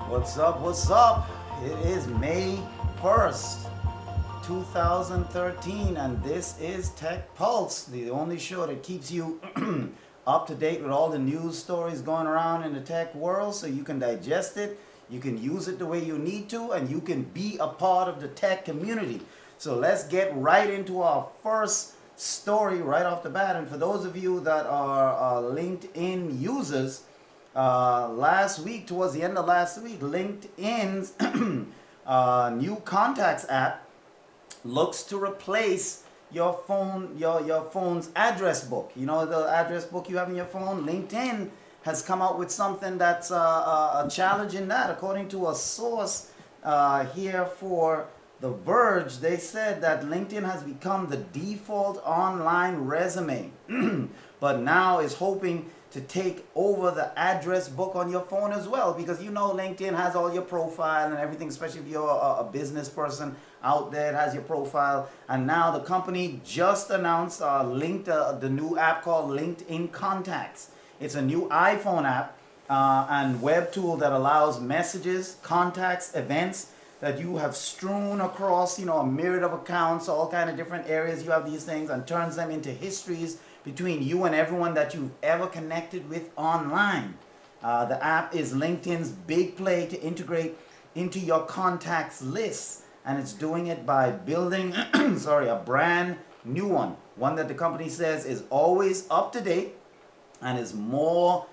What's up? What's up? It is May 1st, 2013, and this is Tech Pulse, the only show that keeps you up to date with all the news stories going around in the tech world so you can digest it, you can use it the way you need to, and you can be a part of the tech community. So let's get right into our first story right off the bat. And for those of you that are LinkedIn users, last week, towards the end of last week, LinkedIn's new contacts app looks to replace your phone's address book. You know, the address book you have in your phone. LinkedIn has come out with something that's a challenge in that. According to a source here for The Verge, they said that LinkedIn has become the default online resume, but now is hoping to take over the address book on your phone as well, because you know LinkedIn has all your profile and everything, especially if you're a business person out there. It has your profile, and now the company just announced the new app called LinkedIn Contacts. It's a new iPhone app and web tool that allows messages, contacts, events that you have strewn across, a myriad of accounts, all kind of different areas. You have these things, and turns them into histories between you and everyone that you've ever connected with online. The app is LinkedIn's big play to integrate into your contacts list, and it's doing it by building a brand new one that the company says is always up to date and is more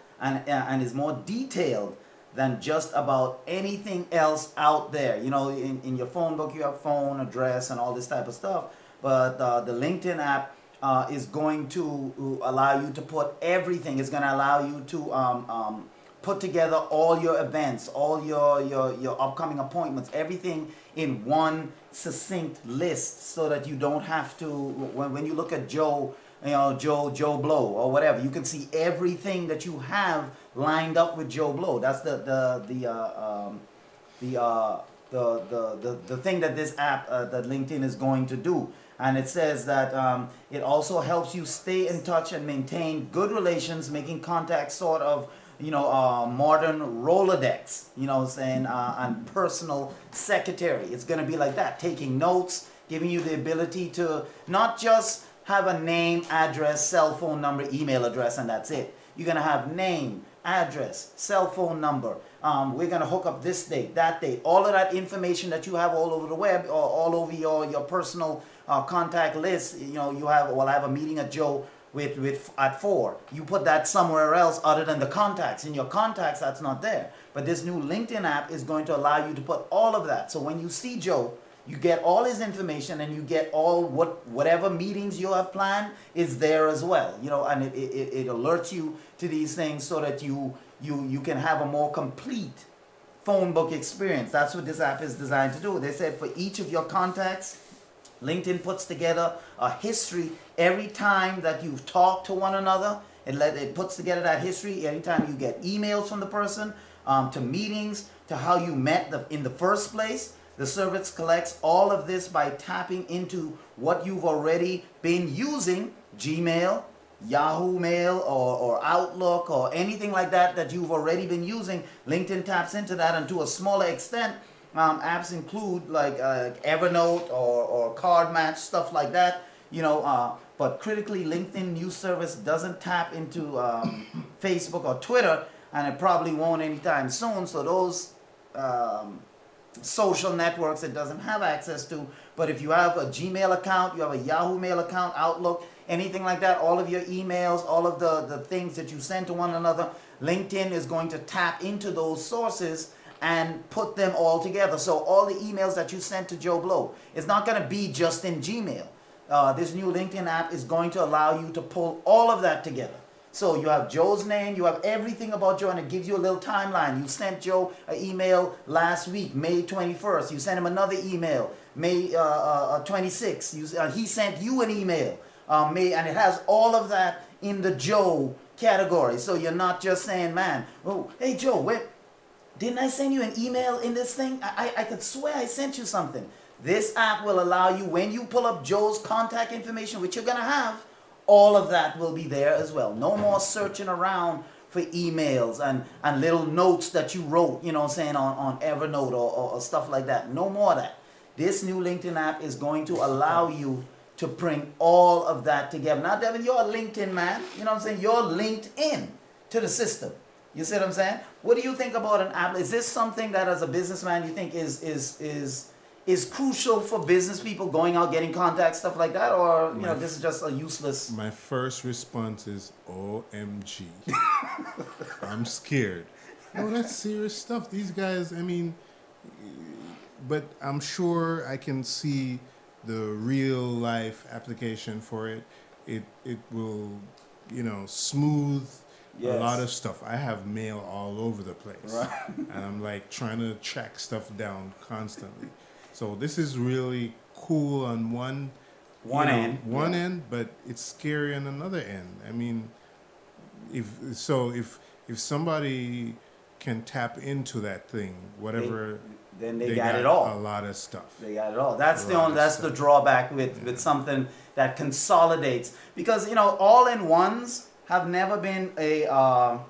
detailed than just about anything else out there. You know, in your phone book you have phone, address, and all this type of stuff, but the LinkedIn app is going to allow you to put everything. It's going to allow you to put together all your events, all your upcoming appointments, everything in one succinct list, so that you don't have to, when you look at Joe Blow or whatever, you can see everything that you have lined up with Joe Blow. That's the thing that this app that LinkedIn is going to do. And it says that it also helps you stay in touch and maintain good relations, making contact sort of, modern Rolodex, and personal secretary. It's going to be like that, taking notes, giving you the ability to not just have a name, address, cell phone number, email address, and that's it. You're going to have name, address, cell phone number. We're going to hook up this date, that date. All of that information that you have all over the web, or all over your personal contact list. I have a meeting at Joe at 4. You put that somewhere else other than the contacts. In your contacts, that's not there. But this new LinkedIn app is going to allow you to put all of that. So when you see Joe, you get all his information, and you get all whatever meetings you have planned is there as well. And it alerts you to these things so that you can have a more complete phone book experience. That's what this app is designed to do. They said for each of your contacts, LinkedIn puts together a history every time that you've talked to one another. It puts together that history anytime you get emails from the person, to meetings, to how you met in the first place. The service collects all of this by tapping into what you've already been using, Gmail, Yahoo Mail, or Outlook, or anything like that you've already been using. LinkedIn taps into that, and to a smaller extent, apps include like Evernote or Card Match, stuff like that. But critically, LinkedIn news service doesn't tap into Facebook or Twitter, and it probably won't anytime soon. So those social networks it doesn't have access to. But if you have a Gmail account, you have a Yahoo Mail account, Outlook, anything like that, all of your emails, all of the things that you send to one another, LinkedIn is going to tap into those sources and put them all together. So all the emails that you sent to Joe Blow, it's not going to be just in Gmail. This new LinkedIn app is going to allow you to pull all of that together. So you have Joe's name, you have everything about Joe, and it gives you a little timeline. You sent Joe an email last week, May 21st. You sent him another email, May 26th. He sent you an email, and it has all of that in the Joe category. So you're not just saying, man, oh, hey Joe, didn't I send you an email in this thing? I could swear I sent you something. This app will allow you, when you pull up Joe's contact information, which you're going to have, all of that will be there as well. No more searching around for emails and little notes that you wrote, you know what I'm saying, on Evernote or stuff like that. No more of that. This new LinkedIn app is going to allow you to bring all of that together. Now, Devin, you're a LinkedIn man. You know what I'm saying? You're linked in to the system. You see what I'm saying? What do you think about an app? Is this something that, as a businessman, you think is crucial for business people going out, getting contacts, stuff like that? Or, you know, this is just a useless... My first response is, OMG. I'm scared. No, that's serious stuff. These guys, I mean, but I'm sure I can see the real life application for it. It will, you know, smooth a lot of stuff. I have mail all over the place. Right. And I'm like trying to track stuff down constantly. So this is really cool on one end, but it's scary on another end. I mean, if somebody can tap into that thing, whatever, then they got it all. A lot of stuff. They got it all. That's the drawback with something that consolidates, because, you know, all-in-ones have never been a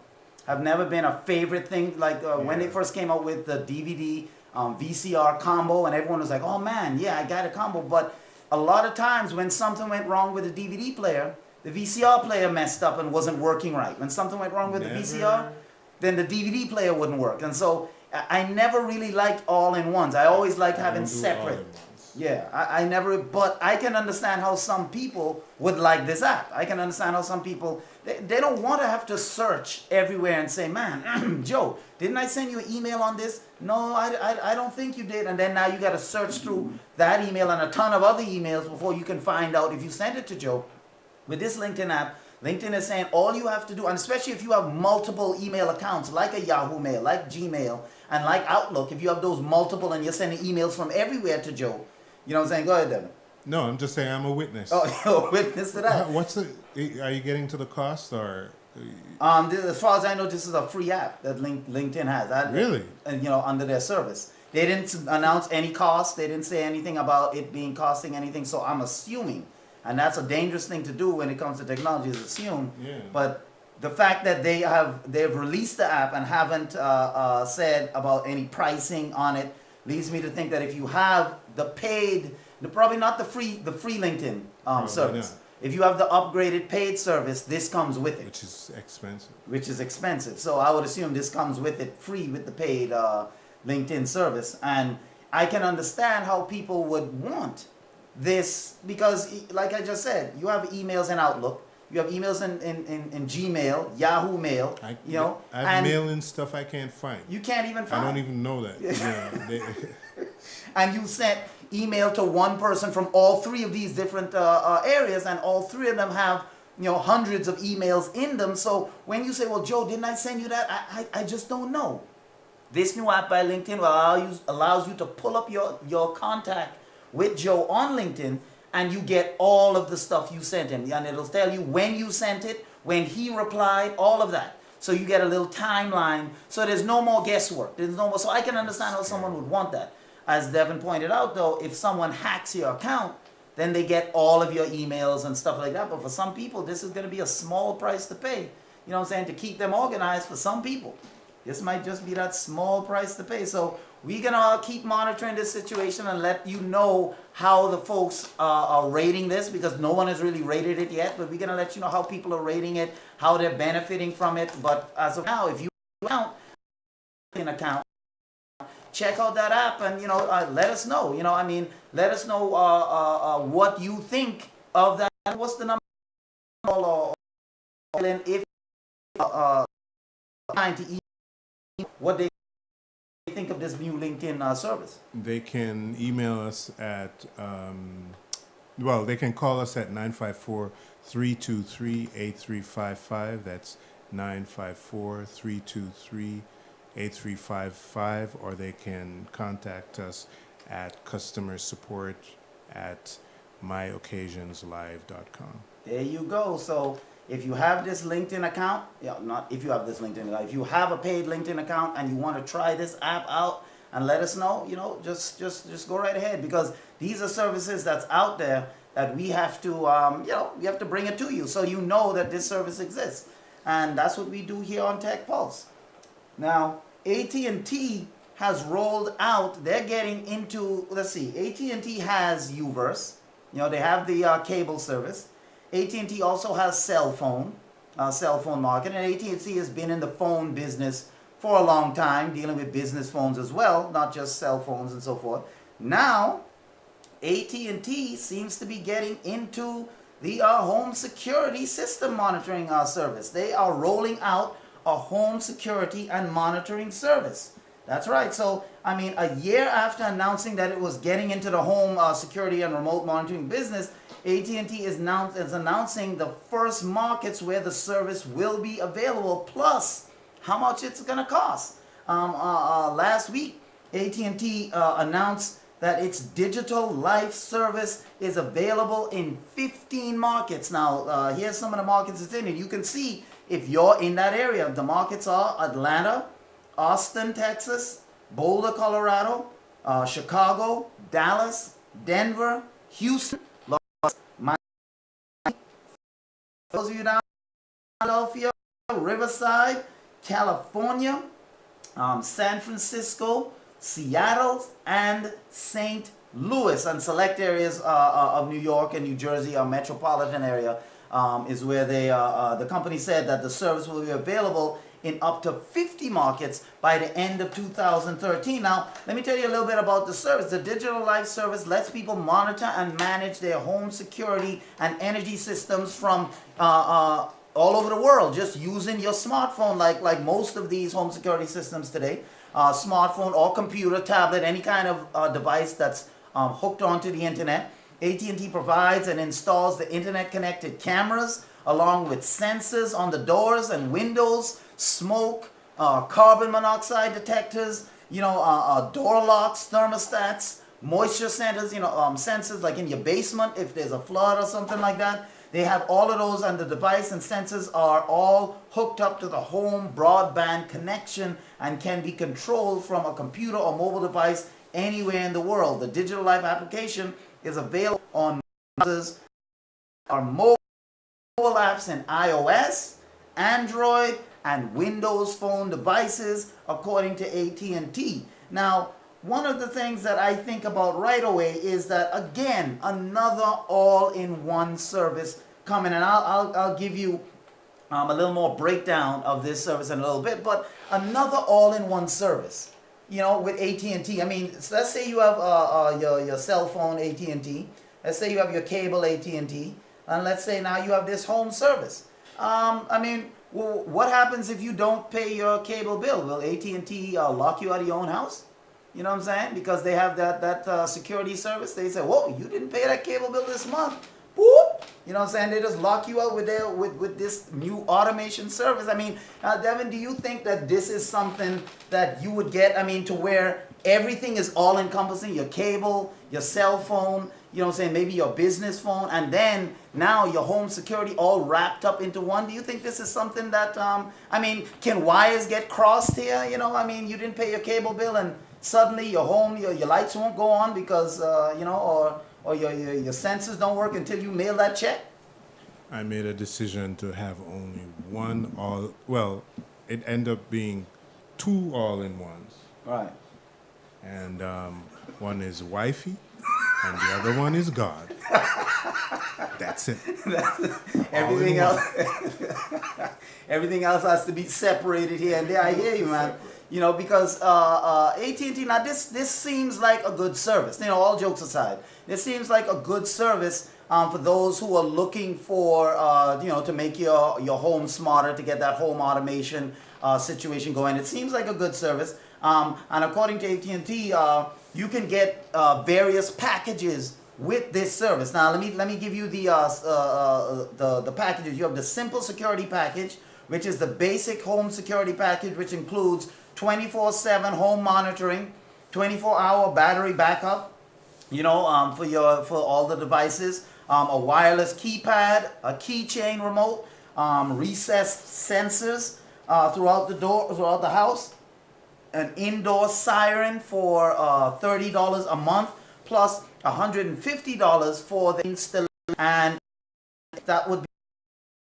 favorite thing. Like when they first came out with the DVD VCR combo, and everyone was like, "Oh man, yeah, I got a combo." But a lot of times when something went wrong with the DVD player, the VCR player messed up and wasn't working right. When something went wrong with the VCR, then the DVD player wouldn't work. And so I never really liked all-in-ones. I always liked having separate. Yeah, I never, but I can understand how some people would like this app. I can understand how some people, they don't want to have to search everywhere and say, "Man, Joe, didn't I send you an email on this?" "No, I don't think you did." And then now you got to search through that email and a ton of other emails before you can find out if you sent it to Joe. With this LinkedIn app, LinkedIn is saying all you have to do, and especially if you have multiple email accounts like a Yahoo Mail, like Gmail, and like Outlook, if you have those multiple and you're sending emails from everywhere to Joe, you know what I'm saying? Go ahead, Devin. No, I'm just saying I'm a witness. Oh, you're a witness to that. Are you getting to the cost or? As far as I know, this is a free app that LinkedIn has. Really? And you know, under their service, they didn't announce any cost. They didn't say anything about it being costing anything. So I'm assuming, and that's a dangerous thing to do when it comes to technology, is assume. Yeah. But the fact that they've released the app and haven't said about any pricing on it leads me to think that if you have the paid, probably not the free LinkedIn service. Not. If you have the upgraded paid service, this comes with it. Which is expensive. So I would assume this comes with it free with the paid LinkedIn service. And I can understand how people would want this because, like I just said, you have emails in Outlook. You have emails in Gmail, Yahoo Mail, you know. I have mail and stuff I can't find. You can't even find. I don't even know that. Yeah. And you sent email to one person from all three of these different areas, and all three of them have, you know, hundreds of emails in them. So when you say, "Well, Joe, didn't I send you that?" I just don't know. This new app by LinkedIn allows you to pull up your contact with Joe on LinkedIn, and you get all of the stuff you sent him. And it'll tell you when you sent it, when he replied, all of that. So you get a little timeline. So there's no more guesswork. There's no more. So I can understand how someone would want that. As Devin pointed out, though, if someone hacks your account, then they get all of your emails and stuff like that. But for some people, this is going to be a small price to pay. You know what I'm saying? To keep them organized for some people. This might just be that small price to pay. So we're going to keep monitoring this situation and let you know how the folks are rating this, because no one has really rated it yet. But we're going to let you know how people are rating it, how they're benefiting from it. But as of now, if you have an account, check out that app and, you know, let us know. You know, I mean, let us know what you think of that. What's the number? And if trying to what they think of this new LinkedIn service. They can email us at, well, they can call us at 954-323-8355. That's 954-323-8355, or they can contact us at customer support at MyOccasionsLive.com. There you go. So if you have this LinkedIn account, not if you have this LinkedIn account, if you have a paid LinkedIn account and you want to try this app out and let us know, you know, just go right ahead, because these are services that's out there that we have to, you know, we have to bring it to you so you know that this service exists. and that's what we do here on Tech Pulse. Now, AT&T has rolled out, they're getting into, let's see, AT&T has Uverse, they have the cable service. AT&T also has cell phone market, and AT&T has been in the phone business for a long time, dealing with business phones as well, not just cell phones and so forth. Now, AT&T seems to be getting into the home security system monitoring service. They are rolling out a home security and monitoring service. That's right. So, I mean, a year after announcing that it was getting into the home security and remote monitoring business, AT&T is announcing the first markets where the service will be available, plus how much it's going to cost. Last week, AT&T announced that its digital life service is available in 15 markets. Now, here's some of the markets it's in, and you can see if you're in that area. The markets are Atlanta, Austin, Texas, Boulder, Colorado, Chicago, Dallas, Denver, Houston, Miami, those of you down in Philadelphia, Riverside, California, San Francisco, Seattle, and St. Louis, and select areas of New York and New Jersey, a metropolitan area, is where the company said that the service will be available in up to 50 markets by the end of 2013. Now, let me tell you a little bit about the service. The Digital Life Service lets people monitor and manage their home security and energy systems from all over the world, just using your smartphone, like most of these home security systems today. Smartphone or computer, tablet, any kind of device that's hooked onto the internet. AT&T provides and installs the internet-connected cameras along with sensors on the doors and windows, smoke, carbon monoxide detectors, door locks, thermostats, moisture sensors, sensors like in your basement if there's a flood or something like that. They have all of those, and the device and sensors are all hooked up to the home broadband connection and can be controlled from a computer or mobile device anywhere in the world. The Digital Life application is available on mobile apps in iOS, Android, and Windows Phone devices, according to AT&T. Now, one of the things that I think about right away is that, again, another all-in-one service coming, and I'll give you a little more breakdown of this service in a little bit, but another all-in-one service, with AT&T. I mean, so let's say you have your cell phone AT&T, let's say you have your cable AT&T, and let's say now you have this home service. I mean, well, what happens if you don't pay your cable bill? Will AT&T lock you out of your own house? You know what I'm saying? Because they have that security service. They say, whoa, you didn't pay that cable bill this month. Boop. You know what I'm saying? They just lock you out with this new automation service. I mean, Devin, do you think that this is something that you would get, to where everything is all encompassing? Your cable, your cell phone, you know what I'm saying, maybe your business phone, and then now your home security all wrapped up into one? Do you think this is something that, can wires get crossed here? You didn't pay your cable bill and suddenly your home, your lights won't go on because, or your sensors don't work until you mail that check? I made a decision to have only one it ended up being two all-in-ones. Right. And one is wifey and the other one is God. That's it. Everything else everything else has to be separated here and there. I hear you, man. Because AT&T, now this seems like a good service. All jokes aside, this seems like a good service for those who are looking for, to make your home smarter, to get that home automation situation going. It seems like a good service. And according to AT&T, you can get various packages with this service. Now, let me give you the packages. You have the Simple Security Package, which is the basic home security package, which includes 24/7 home monitoring, 24-hour battery backup, for all the devices, a wireless keypad, a keychain remote, recessed sensors throughout the house, an indoor siren for $30 a month, plus $150 for the installation, and that would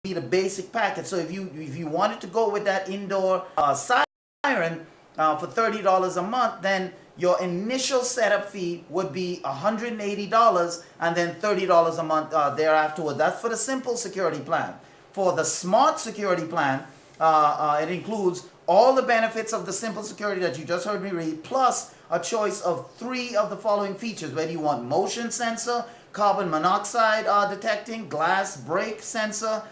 be a basic package. So if you wanted to go with that indoor siren for $30 a month, then your initial setup fee would be $180 and then $30 a month thereafter. That's for the simple security plan. For the smart security plan, it includes all the benefits of the simple security that you just heard me read, plus a choice of 3 of the following features. Whether you want motion sensor, carbon monoxide detecting, glass break sensor,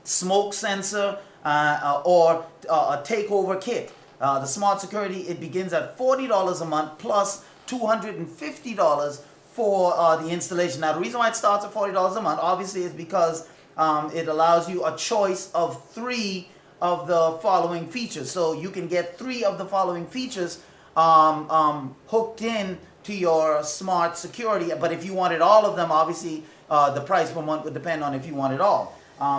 smoke sensor, or a takeover kit. The smart security, it begins at $40 a month plus $250 for the installation. Now, the reason why it starts at $40 a month, obviously, is because it allows you a choice of 3 of the following features. So you can get 3 of the following features hooked in to your smart security. But if you wanted all of them, obviously, the price per month would depend on if you want it all.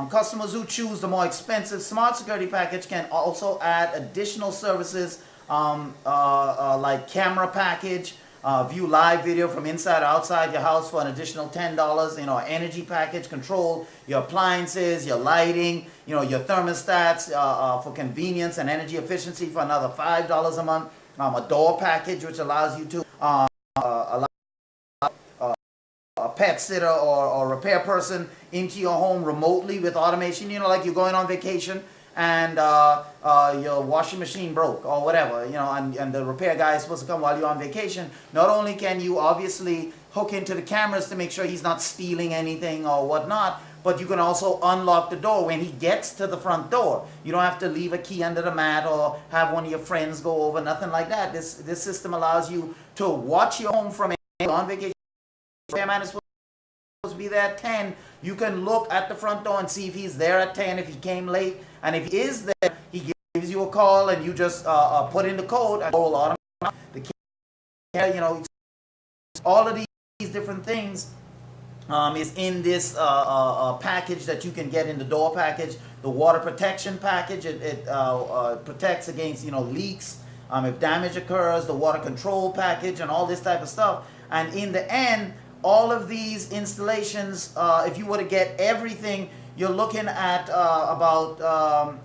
Customers who choose the more expensive smart security package can also add additional services like camera package, view live video from inside or outside your house for an additional $10, energy package, control your appliances, your lighting, your thermostats for convenience and energy efficiency for another $5 a month, a door package which allows you to allow a pet sitter or repair person into your home remotely with automation, like you're going on vacation and your washing machine broke or whatever, and the repair guy is supposed to come while you're on vacation. Not only can you obviously hook into the cameras to make sure he's not stealing anything or whatnot, but you can also unlock the door when he gets to the front door. You don't have to leave a key under the mat or have one of your friends go over, nothing like that. This system allows you to watch your home from on vacation. Repairman is supposed to be there at 10. You can look at the front door and see if he's there at 10, if he came late. And if he is there, he gives you a call and you just put in the code and roll automatically. All of these different things is in this package that you can get in the door package. The water protection package, it protects against leaks if damage occurs, the water control package and all this type of stuff. And in the end, all of these installations, if you were to get everything, you're looking at about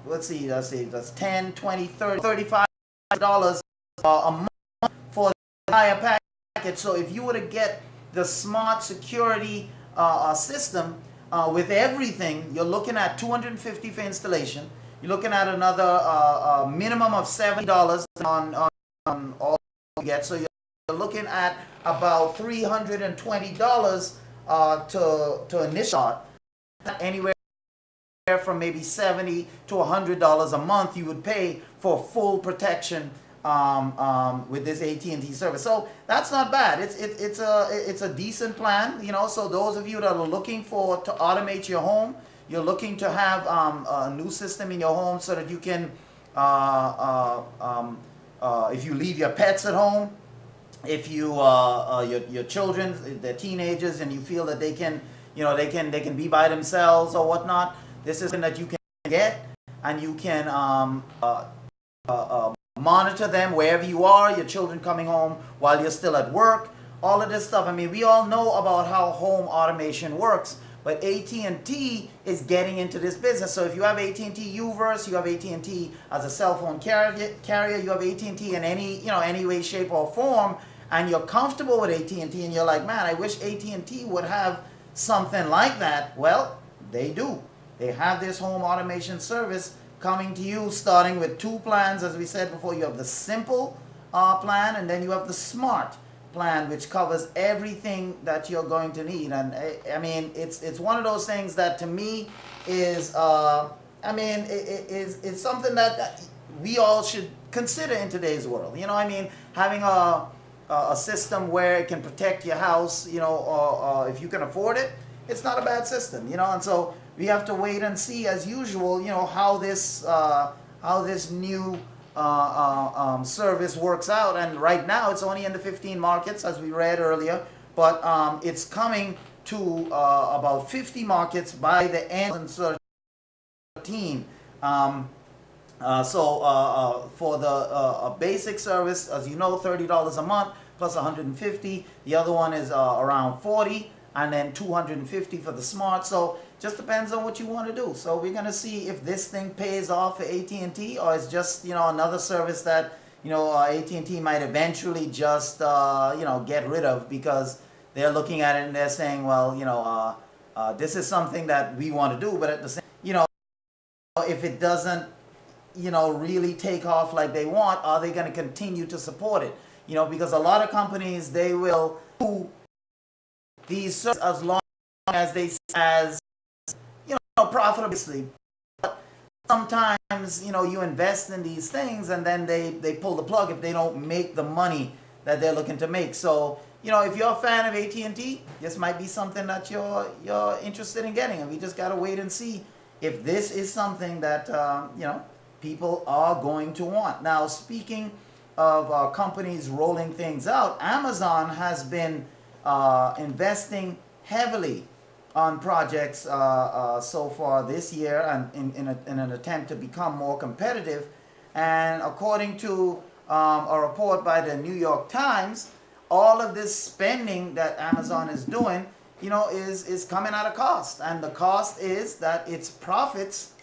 let's see, that's $10, $20, $30, $35 a month for the entire package. So if you were to get the smart security system with everything, you're looking at $250 for installation. You're looking at another minimum of $70 on all you get. So you're looking at about $320 to initial. Anywhere from maybe $70 to $100 a month you would pay for full protection with this AT&T service. So that's not bad. It's a decent plan, So those of you that are looking to automate your home, you're looking to have a new system in your home so that you can, if you leave your pets at home, if you your children, they're teenagers, and you feel that they can, they can be by themselves or whatnot, this is something that you can get, and you can monitor them wherever you are, your children coming home while you're still at work, all of this stuff. I mean, we all know about how home automation works, but AT&T is getting into this business. So if you have AT&T Uverse, you have AT&T as a cell phone carrier, you have AT&T in any way, shape, or form, and you're comfortable with AT&T, and you're like, man, I wish AT&T would have something like that. Well, they do. They have this home automation service coming to you, starting with 2 plans. As we said before, you have the simple plan, and then you have the smart plan, which covers everything that you're going to need. And I mean, it's one of those things that to me is it's something that we all should consider in today's world. Having a system where it can protect your house, or if you can afford it, it's not a bad system, and so we have to wait and see, as usual, how this new service works out. And right now it's only in the 15 markets, as we read earlier, but it's coming to about 50 markets by the end of 2013. For the basic service, as you know, $30 a month plus $150. The other one is around $40, and then $250 for the smart. So just depends on what you want to do. So we're going to see if this thing pays off for AT&T, or it's just, another service that, AT&T might eventually just, get rid of, because they're looking at it and they're saying, well, this is something that we want to do, but at the same, if it doesn't, really take off like they want, are they going to continue to support it? Because a lot of companies, they will do these services as long as they profitably. But sometimes, you invest in these things and then they pull the plug if they don't make the money that they're looking to make. So, if you're a fan of AT&T, this might be something that you're interested in getting, and we just got to wait and see if this is something that, people are going to want. Now, speaking of companies rolling things out, Amazon has been investing heavily on projects so far this year, and in an attempt to become more competitive. And according to a report by the New York Times, all of this spending that Amazon is doing, is coming at a cost. And the cost is that its profits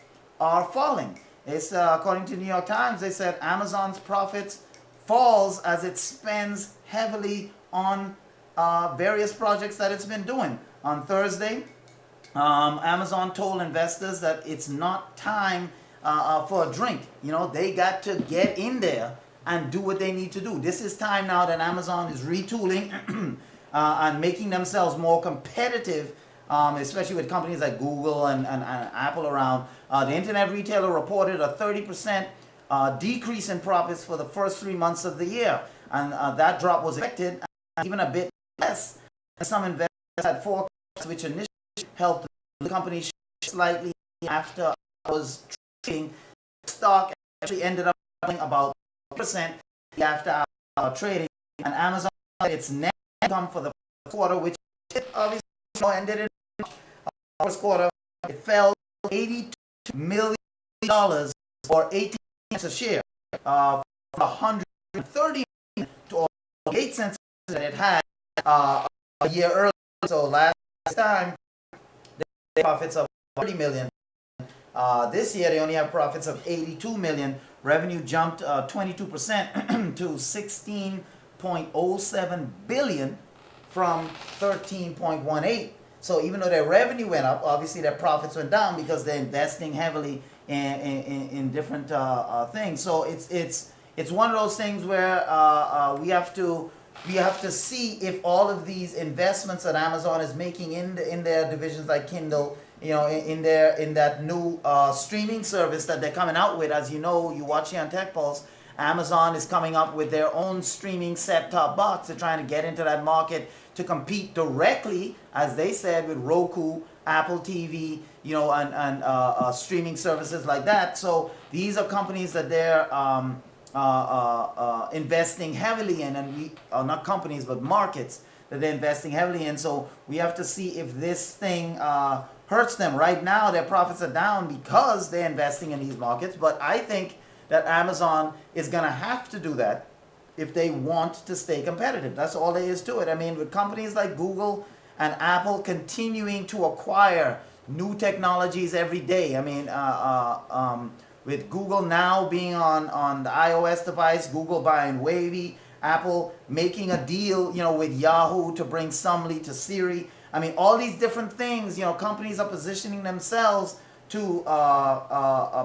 are falling. It's according to New York Times, they said Amazon's profits falls as it spends heavily on various projects that it's been doing. On Thursday, Amazon told investors that it's not time for a drink. They got to get in there and do what they need to do. This is time now that Amazon is retooling and making themselves more competitive, especially with companies like Google and Apple around. The internet retailer reported a 30% decrease in profits for the first 3 months of the year. And that drop was expected, and even a bit less than some investors had forecast, which initially helped the company slightly after I was trading. Stock actually ended up falling about 1% after trading, and Amazon had its net income for the first quarter, which obviously ended in the first quarter. It fell $82 million, or 18 cents a share, from 130 million to 8 cents that it had a year earlier. So last time they had profits of 30 million. This year they only have profits of 82 million. Revenue jumped 22% to 16.07 billion from 13.18. So even though their revenue went up, obviously their profits went down because they're investing heavily in different things. So it's one of those things where we have to see if all of these investments that Amazon is making in their divisions like Kindle, in that new streaming service that they're coming out with. As you know, you watch here on Tech Pulse, Amazon is coming up with their own streaming set-top box. They're trying to get into that market to compete directly, as they said, with Roku, Apple TV, and streaming services like that. So these are companies that they're investing heavily in, and we are not companies but markets that they're investing heavily in. So we have to see if this thing hurts them. Right now their profits are down because they're investing in these markets, but I think that Amazon is going to have to do that if they want to stay competitive. That's all there is to it. I mean, with companies like Google and Apple continuing to acquire new technologies every day. I mean, with Google now being on the iOS device, Google buying Wavy, Apple making a deal, with Yahoo to bring Sumly to Siri. I mean, all these different things, companies are positioning themselves to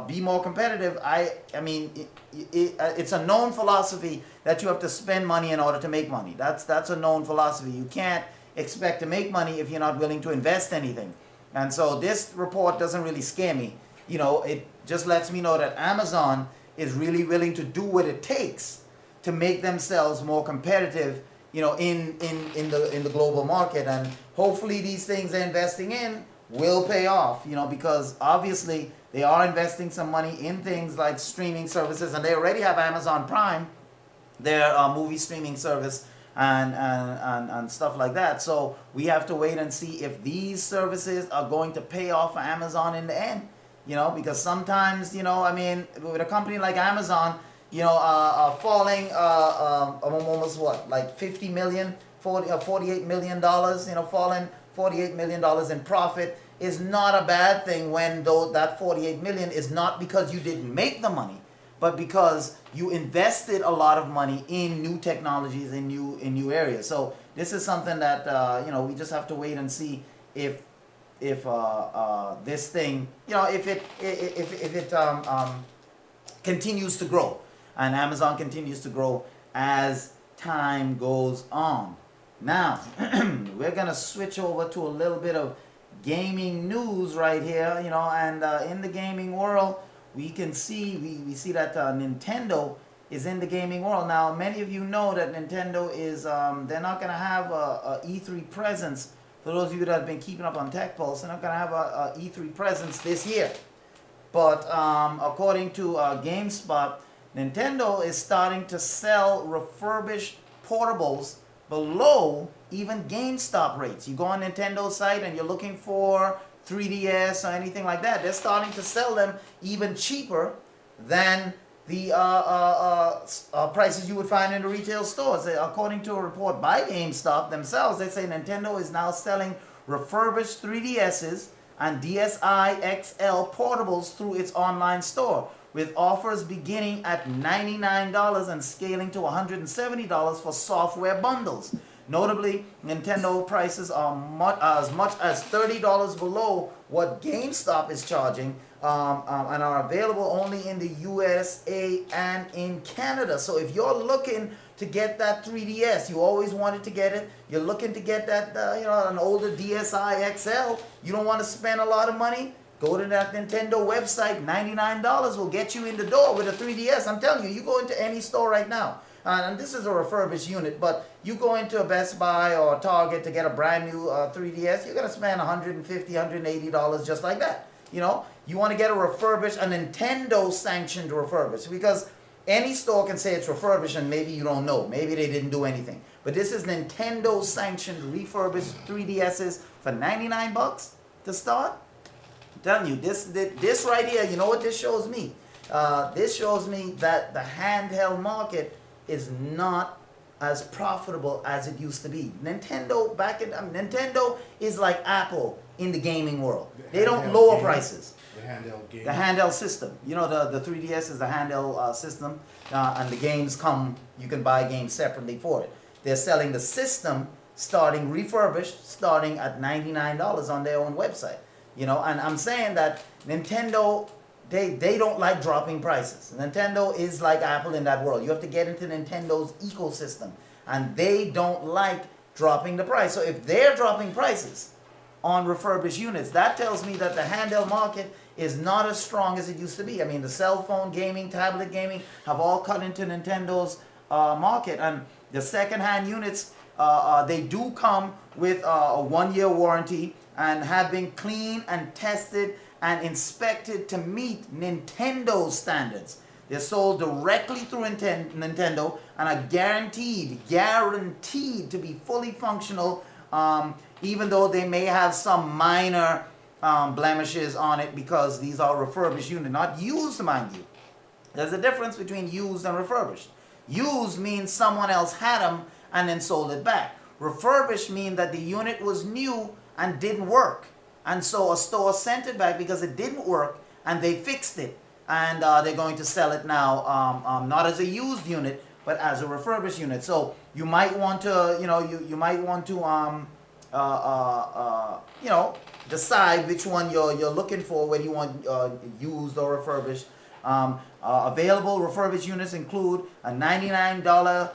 be more competitive. I mean, it's a known philosophy that you have to spend money in order to make money. That's a known philosophy. You can't expect to make money if you're not willing to invest anything. And so this report doesn't really scare me. It just lets me know that Amazon is really willing to do what it takes to make themselves more competitive, in the global market. And hopefully these things they're investing in will pay off, because obviously they are investing some money in things like streaming services, and they already have Amazon Prime, their movie streaming service, and stuff like that. So we have to wait and see if these services are going to pay off for Amazon in the end, because sometimes, I mean, with a company like Amazon, falling almost like 50 million, $48 million, falling $48 million in profit, is not a bad thing when though that 48 million is not because you didn't make the money, but because you invested a lot of money in new technologies, in new areas. So this is something that we just have to wait and see if this thing, if it continues to grow, and Amazon continues to grow as time goes on. Now we're gonna switch over to a little bit of gaming news right here, and in the gaming world, we can see we see that Nintendo is in the gaming world. Now, many of you know that Nintendo is they're not gonna have a E3 presence. For those of you that have been keeping up on Tech Pulse, they're not gonna have a E3 presence this year. But according to GameSpot, Nintendo is starting to sell refurbished portables below even GameStop rates. You go on Nintendo's site and you're looking for 3DS or anything like that, they're starting to sell them even cheaper than the prices you would find in the retail stores. According to a report by GameStop themselves, they say Nintendo is now selling refurbished 3DSs and DSi XL portables through its online store, with offers beginning at $99 and scaling to $170 for software bundles. Notably, Nintendo prices are as much as $30 below what GameStop is charging, and are available only in the USA and in Canada. So if you're looking to get that 3DS, you always wanted to get it, you're looking to get that an older DSi XL, you don't want to spend a lot of money, go to that Nintendo website. $99 will get you in the door with a 3DS. I'm telling you, you go into any store right now, and this is a refurbished unit, but you go into a Best Buy or a Target to get a brand new 3DS, you're going to spend $150, $180 just like that. You want to get a refurbished, a Nintendo sanctioned refurbished, because any store can say it's refurbished and maybe you don't know. Maybe they didn't do anything. But this is Nintendo sanctioned refurbished 3DSs for 99 bucks to start. I'm telling you, this right here, you know what this shows me? This shows me that the handheld market is not as profitable as it used to be. Nintendo is like Apple in the gaming world. They don't lower prices. The handheld game. The handheld system. The 3DS is a handheld system, and the games you can buy games separately for it. They're selling the system starting refurbished, starting at $99 on their own website. And I'm saying that Nintendo, they don't like dropping prices. Nintendo is like Apple in that world. You have to get into Nintendo's ecosystem, and they don't like dropping the price. So if they're dropping prices on refurbished units, that tells me that the handheld market is not as strong as it used to be. I mean, the cell phone gaming, tablet gaming have all cut into Nintendo's market, and the second-hand units, they do come with a 1-year warranty and have been cleaned and tested and inspected to meet Nintendo's standards. They're sold directly through Nintendo and are guaranteed to be fully functional, even though they may have some minor blemishes on it, because these are refurbished units, not used, mind you. There's a difference between used and refurbished. Used means someone else had them and then sold it back. Refurbished means that the unit was new and didn't work, and so a store sent it back because it didn't work, and they fixed it, and they're going to sell it now, not as a used unit, but as a refurbished unit. So you might want to, you might want to, decide which one you're looking for, whether you want used or refurbished. Available refurbished units include a $99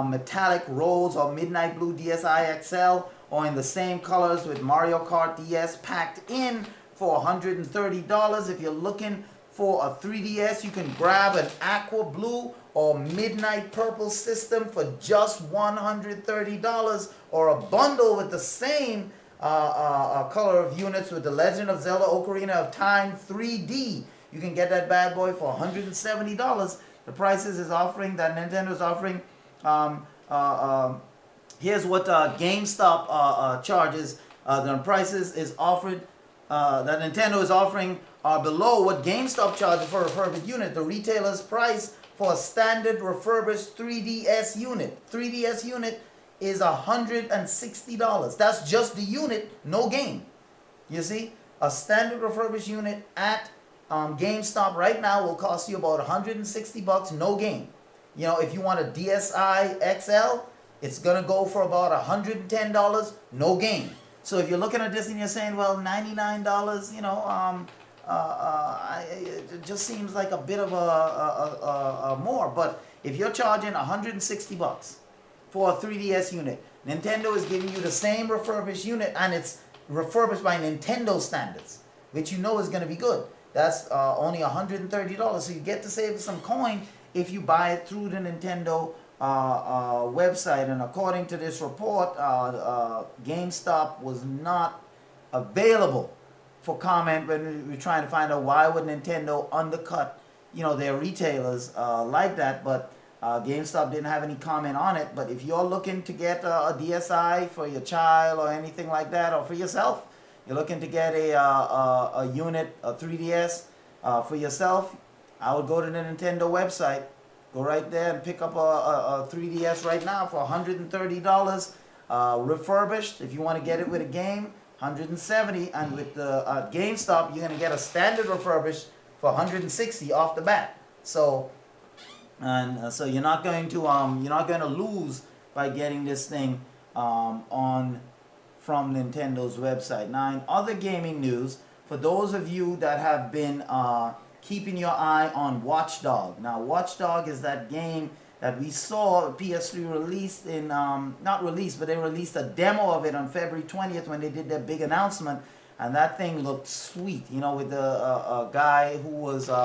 metallic rose or midnight blue DSi XL, or in the same colors with Mario Kart DS packed in for $130. If you're looking for a 3DS, you can grab an aqua blue or midnight purple system for just $130, or a bundle with the same color of units with the Legend of Zelda Ocarina of Time 3D. You can get that bad boy for $170. The prices is offering that Nintendo is offering. Here's what GameStop charges. The prices is offered that Nintendo is offering are below what GameStop charges for a refurbished unit. The retailer's price for a standard refurbished 3DS unit. 3DS unit is $160. That's just the unit, no game. You see? A standard refurbished unit at GameStop right now will cost you about $160, no game. You know, if you want a DSi XL, it's gonna go for about $110, no game. So if you're looking at this and you're saying, well, $99, you know, it just seems like a bit of a more. But if you're charging $160 for a 3DS unit, Nintendo is giving you the same refurbished unit, and it's refurbished by Nintendo standards, which you know is going to be good. That's only $130, so you get to save some coin if you buy it through the Nintendo website. And according to this report, GameStop was not available for comment when we were trying to find out why would Nintendo undercut, you know, their retailers like that. But GameStop didn't have any comment on it. But if you're looking to get a DSi for your child or anything like that, or for yourself, you're looking to get a unit, a 3DS for yourself, I would go to the Nintendo website, go right there and pick up a 3DS right now for $130 refurbished. If you want to get it with a game, $170, and with the GameStop, you're gonna get a standard refurbished for $160 off the bat. So, so you're not going to lose by getting this thing from Nintendo's website. Now, in other gaming news, for those of you that have been keeping your eye on Watch Dogs. Now, Watch Dogs is that game that we saw PS3 released in, not released, but they released a demo of it on February 20th when they did their big announcement. And that thing looked sweet, you know, with the guy who was, you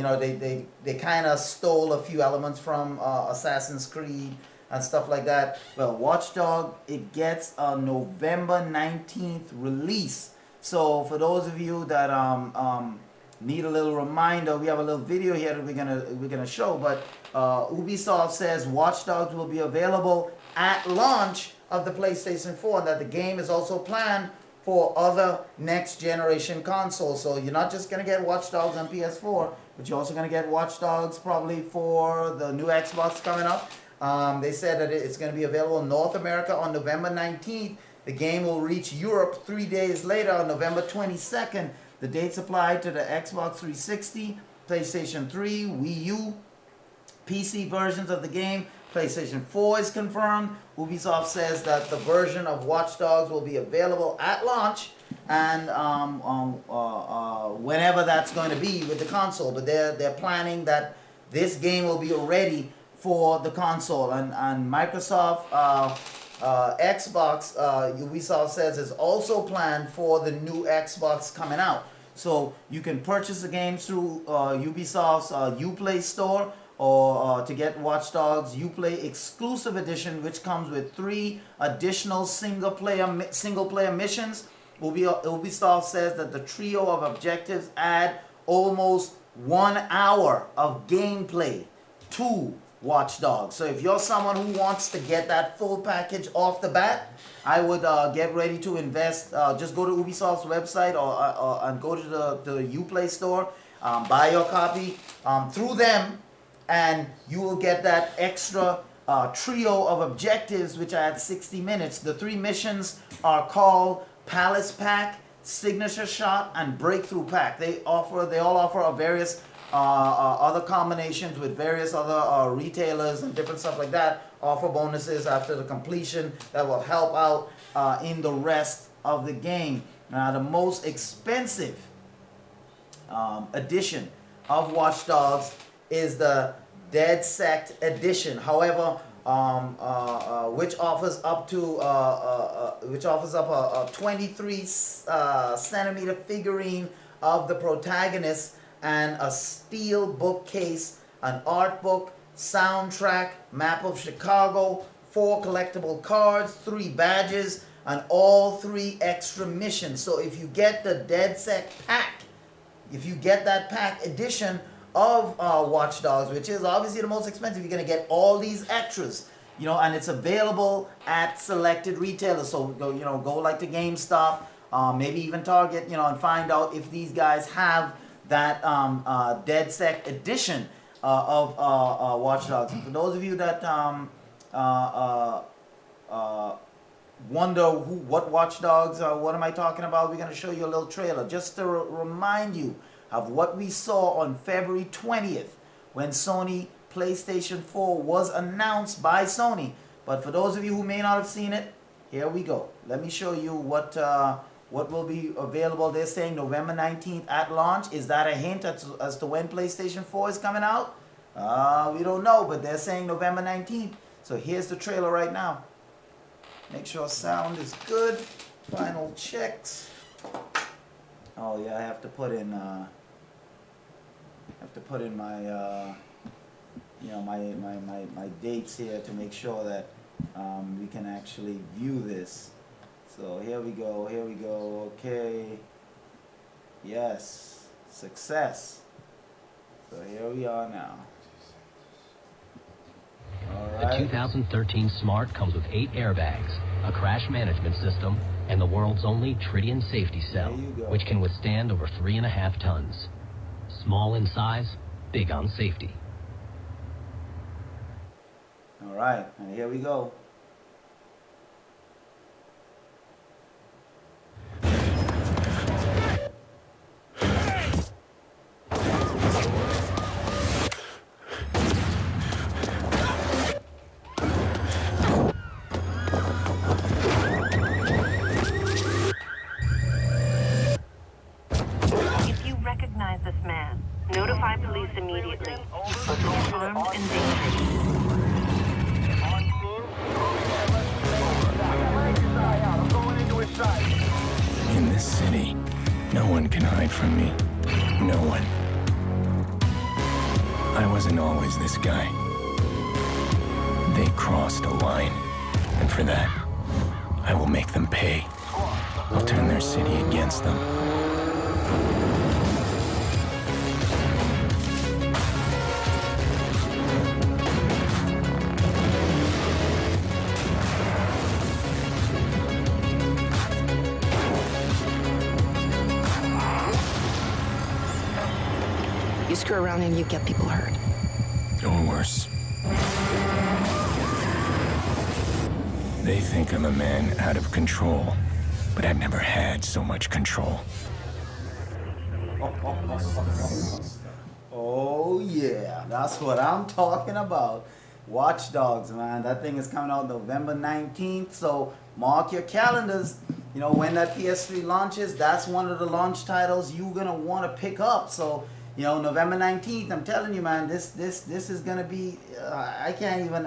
know, they kind of stole a few elements from Assassin's Creed and stuff like that. Well, Watch Dogs, it gets a November 19th release. So for those of you that need a little reminder, we have a little video here that we're gonna show. But Ubisoft says Watch Dogs will be available at launch of the PlayStation 4, and that the game is also planned for other next generation consoles. So you're not just gonna get Watch Dogs on PS4, but you're also gonna get Watch Dogs probably for the new Xbox coming up. They said that it's gonna be available in North America on November 19th. The game will reach Europe 3 days later on November 22nd. The dates apply to the Xbox 360, PlayStation 3, Wii U, PC versions of the game. PlayStation 4 is confirmed. Ubisoft says that the version of Watch Dogs will be available at launch, and whenever that's going to be with the console. But they're planning that this game will be ready for the console. And Microsoft Xbox, Ubisoft says, is also planned for the new Xbox coming out. So you can purchase the games through Ubisoft's Uplay store, or to get Watch Dogs Uplay Exclusive Edition, which comes with 3 additional single player missions. Ubisoft says that the trio of objectives add almost 1 hour of gameplay to Watch Dogs. So if you're someone who wants to get that full package off the bat, I would get ready to invest. Just go to Ubisoft's website and go to the Uplay store, buy your copy through them, and you will get that extra trio of objectives, which add 60 minutes. The 3 missions are called Palace Pack, Signature Shot, and Breakthrough Pack. They all offer a various other combinations with various other retailers and different stuff like that. Offer bonuses after the completion that will help out in the rest of the game. Now, the most expensive edition of Watch Dogs is the Dead Sect Edition. However, which offers up a 23 centimeter figurine of the protagonist, and a steel bookcase, an art book, soundtrack, map of Chicago, 4 collectible cards, 3 badges, and all 3 extra missions. So if you get the Dead Sect pack, if you get that pack edition of Watch Dogs, which is obviously the most expensive, you're going to get all these extras, you know, and it's available at selected retailers. So go like to GameStop, maybe even Target, you know, and find out if these guys have that Dead Sect edition of Watch Dogs. And for those of you that wonder what Watch Dogs, what am I talking about, we're going to show you a little trailer just to remind you of what we saw on February 20th when Sony PlayStation 4 was announced by Sony. But for those of you who may not have seen it, here we go. Let me show you what will be available. They're saying November 19th at launch. Is that a hint as to when PlayStation 4 is coming out? We don't know, but they're saying November 19th. So here's the trailer right now. Make sure sound is good. Final checks. Oh yeah, I have to put in my you know, my dates here to make sure that we can actually view this. So here we go, okay. Yes, success. So here we are now. The 2013 Smart comes with 8 airbags, a crash management system, and the world's only Tritium safety cell, which can withstand over 3.5 tons. Small in size, big on safety. All right, and here we go. This man. Notify police immediately. He's armed and dangerous. In this city, no one can hide from me. No one. I wasn't always this guy. They crossed a line, and for that, I will make them pay. I'll turn their city against them. You screw around and you get people hurt. Or worse. They think I'm a man out of control, but I've never had so much control. Oh yeah, that's what I'm talking about. Watch Dogs, man. That thing is coming out November 19th, so mark your calendars. You know, when that PS3 launches, that's one of the launch titles you're gonna want to pick up. So, you know, November 19th, I'm telling you, man, this is gonna be. I can't even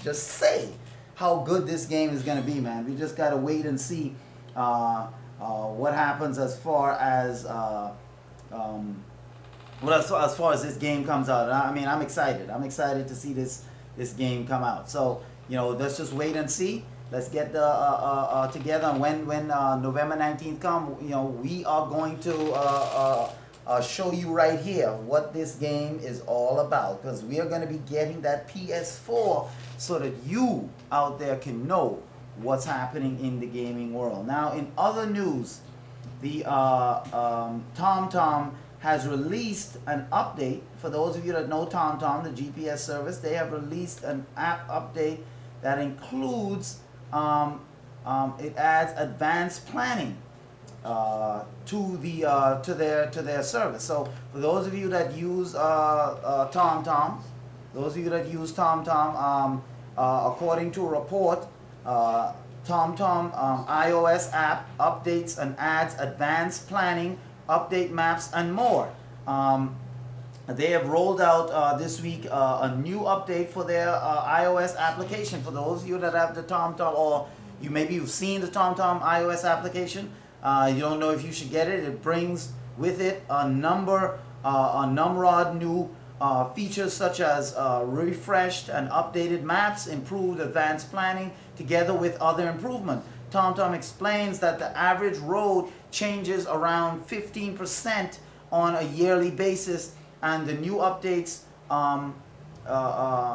just say how good this game is gonna be, man. We just gotta wait and see what happens as far as as far as this game comes out. I mean, I'm excited. I'm excited to see this game come out. So, you know, let's just wait and see. Let's get together, and when November 19th come, you know, we are going to show you right here what this game is all about, because we are going to be getting that PS4 so that you out there can know what's happening in the gaming world. Now, in other news, the TomTom has released an update. For those of you that know TomTom, the GPS service, they have released an app update that includes it adds advanced planning to their service. So for those of you that use TomTom, according to a report, TomTom iOS app updates and adds advanced planning, update maps, and more. They have rolled out this week a new update for their iOS application. For those of you that have the TomTom, or you've seen the TomTom iOS application, you don't know if you should get it. It brings with it a number of new features, such as refreshed and updated maps, improved advanced planning, together with other improvement. TomTom explains that the average road changes around 15% on a yearly basis, and the new updates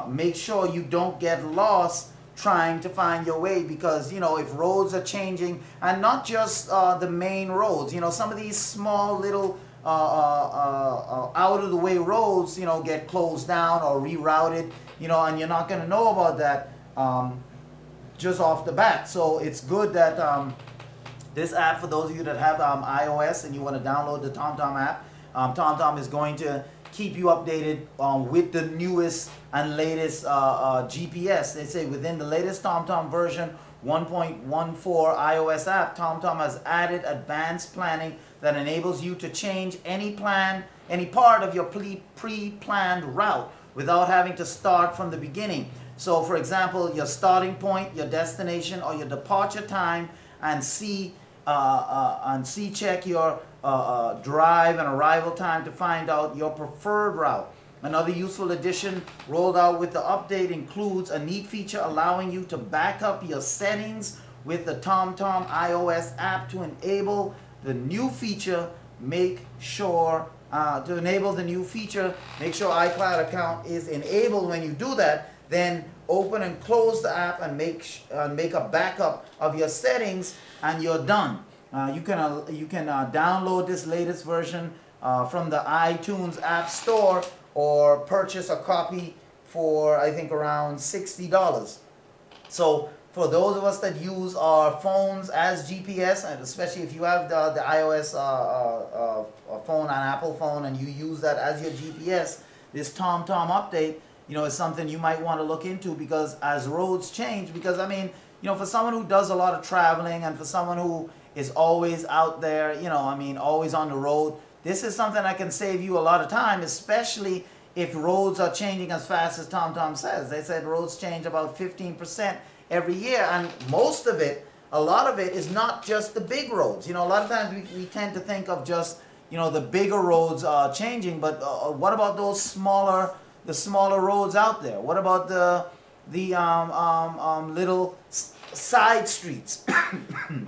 make sure you don't get lost trying to find your way, because, you know, if roads are changing, and not just the main roads, you know, some of these small little out of the way roads, you know, get closed down or rerouted, you know, and you're not going to know about that just off the bat. So it's good that this app, for those of you that have iOS and you want to download the TomTom app, TomTom is going to keep you updated with the newest and latest GPS. They say within the latest TomTom version 1.14 iOS app, TomTom has added advanced planning that enables you to change any part of your pre-planned route without having to start from the beginning. So for example, your starting point, your destination, or your departure time, and check your drive and arrival time to find out your preferred route. Another useful addition rolled out with the update includes a neat feature allowing you to back up your settings with the TomTom iOS app to enable the new feature. Make sure iCloud account is enabled. When you do that, then open and close the app and make a backup of your settings, and you're done. You can download this latest version from the iTunes App Store, or purchase a copy for, I think, around $60. So for those of us that use our phones as GPS, and especially if you have the iOS phone, an Apple phone, and you use that as your GPS, this TomTom update, is something you might want to look into, because as roads change, because I mean, for someone who does a lot of traveling, and for someone who is always out there, always on the road, this is something that can save you a lot of time, especially if roads are changing as fast as TomTom says. They said roads change about 15% every year, and a lot of it is not just the big roads. A lot of times we tend to think of just, the bigger roads changing, but what about the smaller roads out there? What about the little side streets,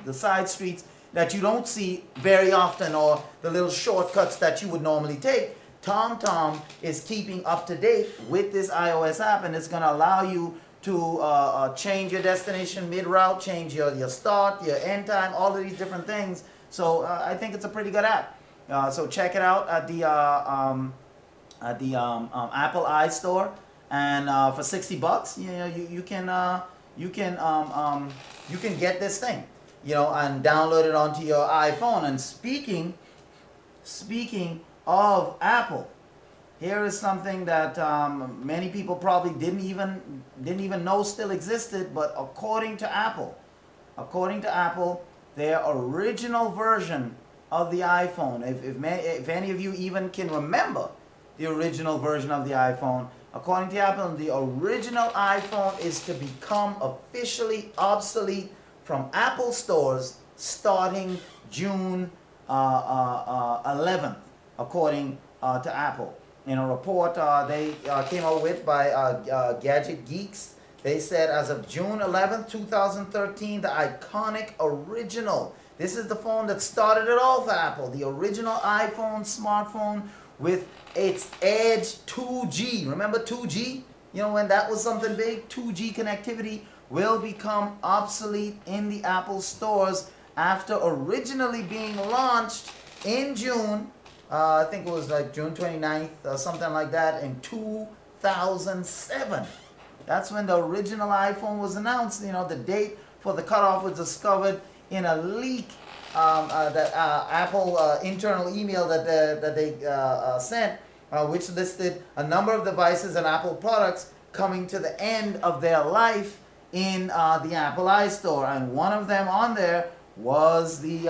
the side streets that you don't see very often, or the little shortcuts that you would normally take? TomTom is keeping up to date with this iOS app, and it's going to allow you to change your destination mid-route, change your start, your end time, all of these different things. So I think it's a pretty good app. So check it out at the Apple iStore, and for $60, you can get this thing, and download it onto your iPhone. And speaking of Apple, here is something that many people probably didn't even know still existed. But according to Apple, their original version of the iPhone, if any of you even can remember the original version of the iPhone, according to Apple, the original iPhone is to become officially obsolete from Apple stores starting June 11th, according to Apple. In a report they came out with by Gadget Geeks, they said as of June 11th, 2013, the iconic original, this is the phone that started it all for Apple, the original iPhone smartphone with its Edge 2G. Remember 2G? When that was something big, 2G connectivity will become obsolete in the Apple stores after originally being launched in June. I think it was like June 29th or something like that in 2007. That's when the original iPhone was announced. The date for the cutoff was discovered in a leak that Apple internal email that they sent, which listed a number of devices and Apple products coming to the end of their life in the Apple iStore, and one of them on there was the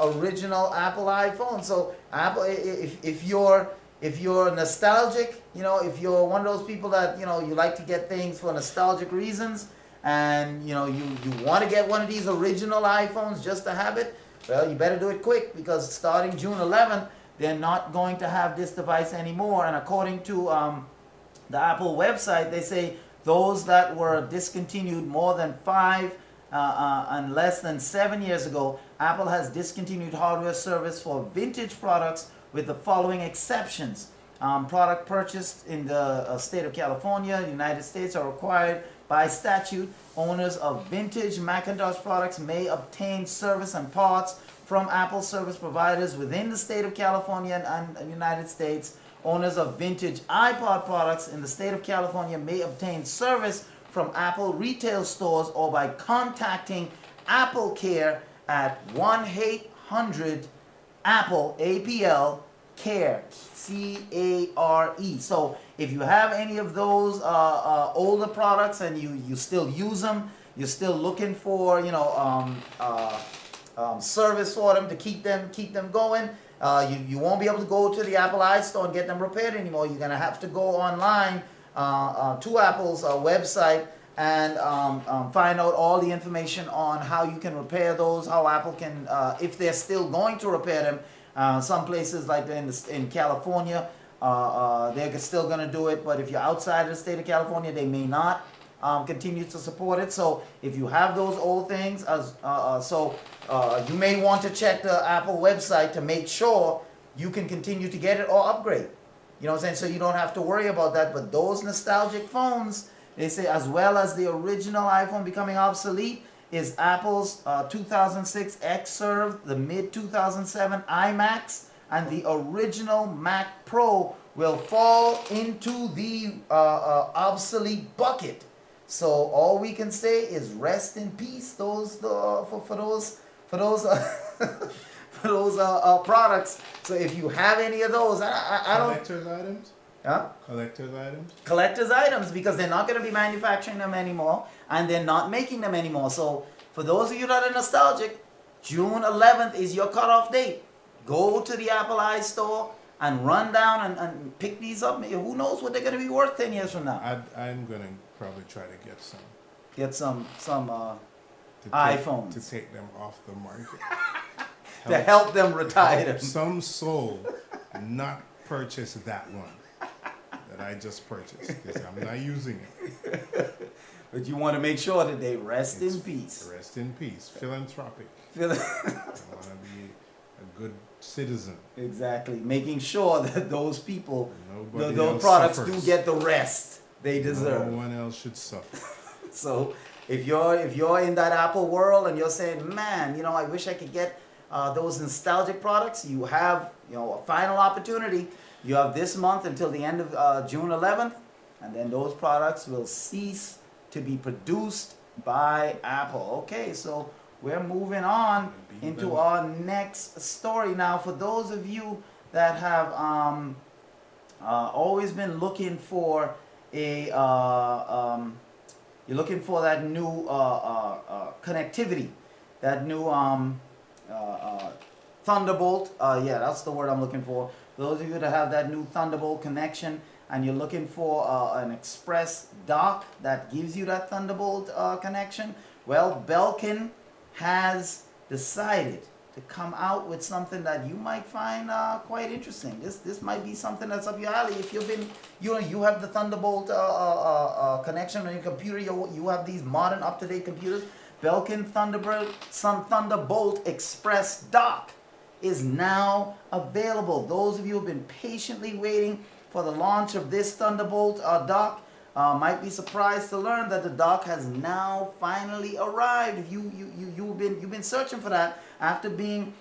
original Apple iPhone. So Apple, if you're nostalgic, if you're one of those people that you like to get things for nostalgic reasons, and you want to get one of these original iPhones just to have it, well, you better do it quick, because starting June 11th, they're not going to have this device anymore. And according to the Apple website, they say those that were discontinued more than 5 and less than 7 years ago, Apple has discontinued hardware service for vintage products with the following exceptions. Product purchased in the state of California, the United States, are required by statute. Owners of vintage Macintosh products may obtain service and parts from Apple service providers within the state of California and the United States. Owners of vintage iPod products in the state of California may obtain service from Apple retail stores or by contacting Apple Care at 1-800-APPLE, APL, CARE, CARE. So if you have any of those older products and you still use them, you're still looking for, you know, service for them to keep them going, you won't be able to go to the Apple iStore and get them repaired anymore. You're going to have to go online to Apple's website and find out all the information on how you can repair those, how Apple can, if they're still going to repair them. Some places like in California, they're still going to do it, but if you're outside of the state of California, they may not continue to support it. So if you have those old things, you may want to check the Apple website to make sure you can continue to get it or upgrade. You know what I'm saying? So you don't have to worry about that. But those nostalgic phones, they say, as well as the original iPhone becoming obsolete, is Apple's 2006 Xserve, the mid-2007 iMacs, and the original Mac Pro will fall into the obsolete bucket. So all we can say is rest in peace those for those products. So if you have any of those, I don't. Collector's items? Huh? Collector's items? Collector's items, because they're not going to be manufacturing them anymore and they're not making them anymore. So for those of you that are nostalgic, June 11th is your cutoff date. Go to the Apple iStore and run down and pick these up. Who knows what they're going to be worth 10 years from now. I'm going to probably try to get some. Get some iPhones. To take them off the market. To help them retire them. Some soul not purchase that one that I just purchased, because I'm not using it. But you want to make sure that they rest in peace. Rest in peace. Philanthropic. I want to be a good citizen. Exactly. Making sure that those people, Nobody those products suffers. do get the rest they deserve. No one else should suffer. So if you're in that Apple world and you're saying, man, you know, I wish I could get those nostalgic products, you have, you know, a final opportunity. You have this month until the end of June 11th, and then those products will cease to be produced by Apple. Okay, so we're moving on into our next story now. For those of you that have always been looking for you're looking for that new connectivity, that new Thunderbolt. Yeah, that's the word I'm looking for. For those of you that have that new Thunderbolt connection and you're looking for an express dock that gives you that Thunderbolt connection, well, Belkin has decided to come out with something that you might find quite interesting. This might be something that's up your alley. If you've been, you have the Thunderbolt connection on your computer, you have these modern, up-to-date computers. Belkin Thunderbolt Express Dock is now available. Those of you who have been patiently waiting for the launch of this Thunderbolt dock might be surprised to learn that the dock has now finally arrived. You've been searching for that after being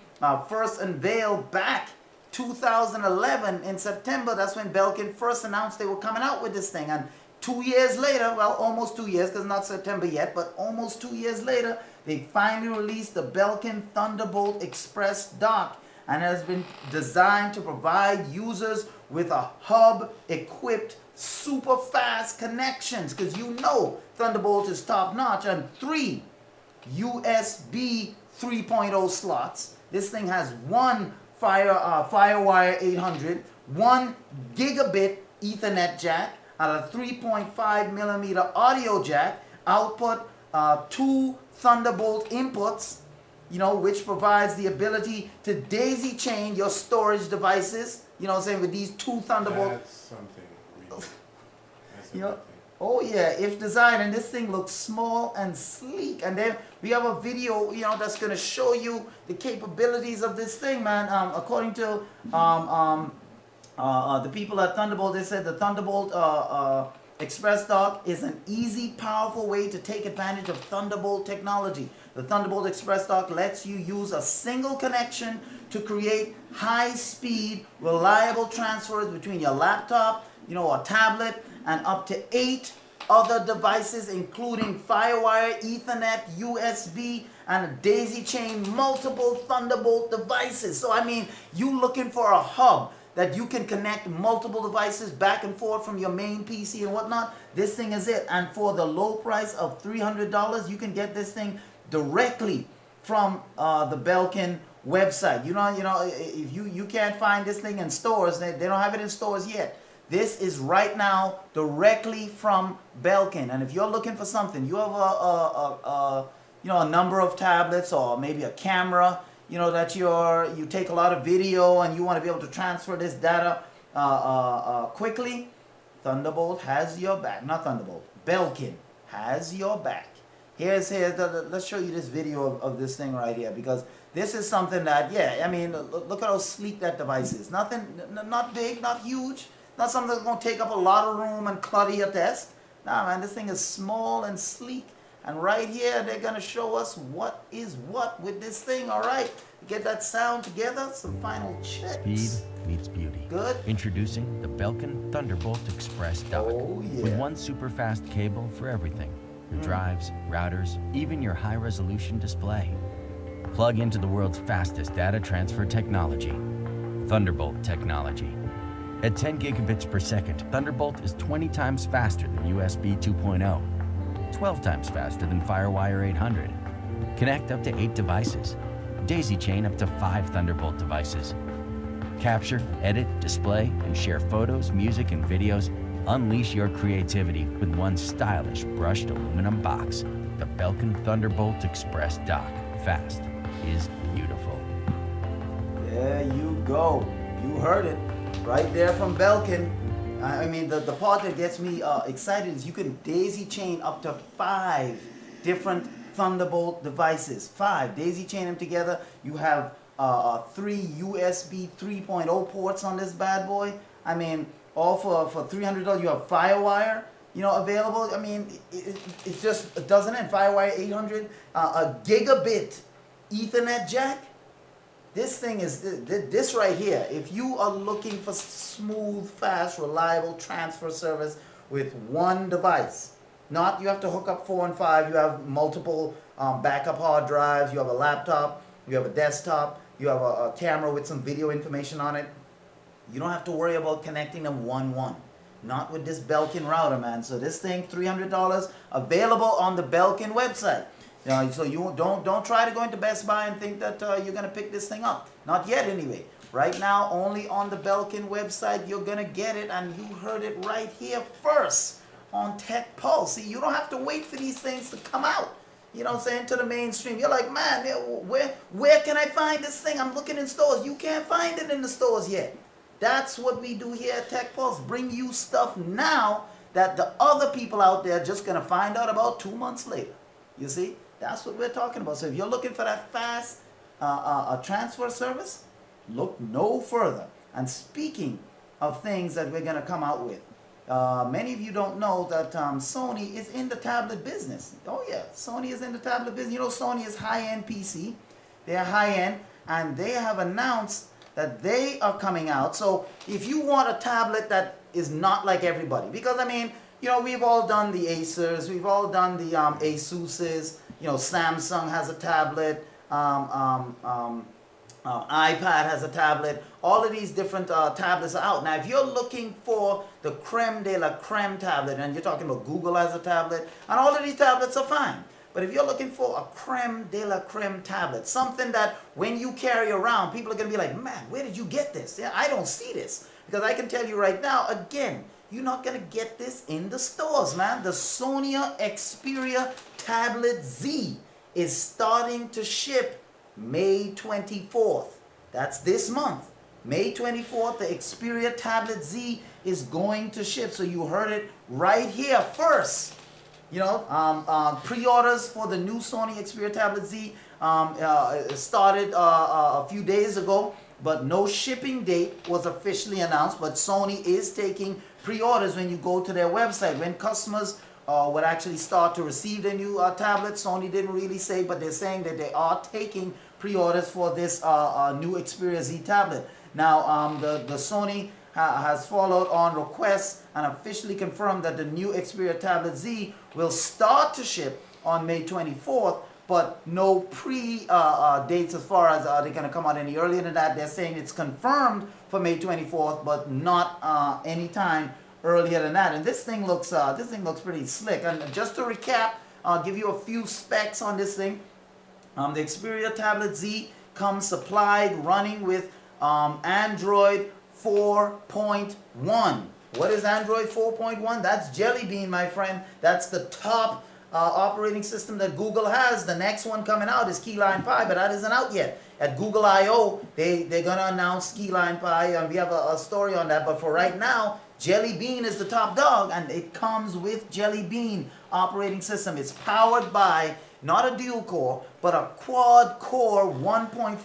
first unveiled back 2011 in September. That's when Belkin first announced they were coming out with this thing, and 2 years later, well, almost 2 years, because not September yet, but almost 2 years later, they finally released the Belkin Thunderbolt Express dock, and it has been designed to provide users with a hub-equipped, super fast connections, because you know Thunderbolt is top-notch, and 3 USB 3.0 slots. This thing has one FireWire 800, 1 gigabit Ethernet jack, and a 3.5 millimeter audio jack output, 2 Thunderbolt inputs, you know, which provides the ability to daisy chain your storage devices, you know what I'm saying, with these 2 Thunderbolt. That's something real. That's a You know, good thing. oh yeah, if designed, and this thing looks small and sleek. And then we have a video, you know, that's going to show you the capabilities of this thing, man. According to the people at Thunderbolt, they said the Thunderbolt Express Dock is an easy, powerful way to take advantage of Thunderbolt technology. The Thunderbolt Express Dock lets you use a single connection to create high-speed, reliable transfers between your laptop, you know, a tablet, and up to 8 other devices, including Firewire, Ethernet, USB, and a daisy chain, multiple Thunderbolt devices. So I mean, you looking for a hub that you can connect multiple devices back and forth from your main PC and whatnot, this thing is it. And for the low price of $300, you can get this thing directly from the Belkin website. You know, if you can't find this thing in stores, they don't have it in stores yet. This is right now directly from Belkin. And if you're looking for something, you have a number of tablets or maybe a camera, you know, that you take a lot of video and you want to be able to transfer this data quickly, Thunderbolt has your back. Not Thunderbolt, Belkin has your back. Let's show you this video of this thing right here, because this is something that, yeah, I mean, look at how sleek that device is. Nothing, not big, not huge, not something that's going to take up a lot of room and clutter your desk. Nah, man, this thing is small and sleek. And right here, they're going to show us what is what with this thing, all right? Get that sound together, some final checks. Speed meets beauty. Good. Introducing the Belkin Thunderbolt Express dock. Oh, yeah. With one super fast cable for everything. Your drives, routers, even your high-resolution display. Plug into the world's fastest data transfer technology, Thunderbolt technology. At 10 gigabits per second, Thunderbolt is 20 times faster than USB 2.0. 12 times faster than Firewire 800. Connect up to 8 devices. Daisy chain up to 5 Thunderbolt devices. Capture, edit, display, and share photos, music, and videos. Unleash your creativity with one stylish brushed aluminum box. The Belkin Thunderbolt Express dock. Fast is beautiful. There you go. You heard it right there from Belkin. I mean, the part that gets me excited is you can daisy chain up to 5 different Thunderbolt devices. 5. Daisy chain them together. You have 3 USB 3.0 ports on this bad boy. I mean, all for $300. You have Firewire, you know, available. I mean, it just doesn't end. Firewire 800, a gigabit Ethernet jack. This thing is this right here. If you are looking for smooth, fast, reliable transfer service with one device, not you have to hook up 4 and 5. You have multiple backup hard drives. You have a laptop. You have a desktop. You have a camera with some video information on it. You don't have to worry about connecting them one-one. Not with this Belkin router, man. So this thing, $300, available on the Belkin website. So you don't try to go into Best Buy and think that you're gonna pick this thing up. Not yet, anyway. Right now, only on the Belkin website you're gonna get it, and you heard it right here first on Tech Pulse. See, you don't have to wait for these things to come out. You know what I'm saying, to the mainstream. You're like, man, where can I find this thing? I'm looking in stores. You can't find it in the stores yet. That's what we do here at Tech Pulse. Bring you stuff now that the other people out there are just going to find out about 2 months later. You see? That's what we're talking about. So if you're looking for that fast transfer service, look no further. And speaking of things that we're going to come out with, many of you don't know that Sony is in the tablet business. Oh yeah, Sony is in the tablet business. You know, Sony is high-end PC. They're high-end, and they have announced that they are coming out. So if you want a tablet that is not like everybody, because I mean, you know, we've all done the Acers, we've all done the Asuses, you know, Samsung has a tablet, iPad has a tablet. All of these different tablets are out. Now, if you're looking for the creme de la creme tablet, and you're talking about Google has a tablet, and all of these tablets are fine. But if you're looking for a creme de la creme tablet, something that when you carry around, people are going to be like, man, where did you get this? Yeah, I don't see this. Because I can tell you right now, again, you're not going to get this in the stores, man. The Sony Xperia Tablet Z is starting to ship May 24th. That's this month. May 24th, the Xperia Tablet Z is going to ship. So you heard it right here first. You know, pre-orders for the new Sony Xperia Tablet Z started a few days ago, but no shipping date was officially announced. But Sony is taking pre-orders when you go to their website. When customers would actually start to receive their new tablet, Sony didn't really say, but they're saying that they are taking pre-orders for this new Xperia Z tablet. Now, the Sony has followed on requests and officially confirmed that the new Xperia Tablet Z will start to ship on May 24th, but no dates as far as they're going to come out any earlier than that. They're saying it's confirmed for May 24th, but not any time earlier than that. And this thing looks pretty slick. And just to recap, I'll give you a few specs on this thing. The Xperia Tablet Z comes supplied running with Android 4.1. What is Android 4.1? That's Jelly Bean, my friend. That's the top operating system that Google has. The next one coming out is Key Lime Pie, but that isn't out yet. At Google I/O, they're going to announce Key Lime Pie, and we have a story on that. But for right now, Jelly Bean is the top dog, and it comes with Jelly Bean operating system. It's powered by not a dual core, but a quad core 1.5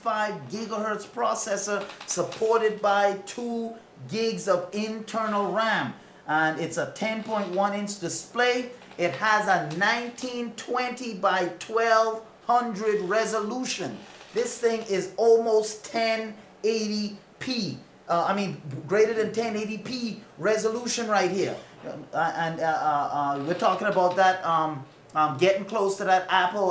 gigahertz processor supported by 2 gigs of internal RAM. And it's a 10.1 inch display. It has a 1920 by 1200 resolution. This thing is almost 1080p. Greater than 1080p resolution right here. We're talking about that, getting close to that Apple,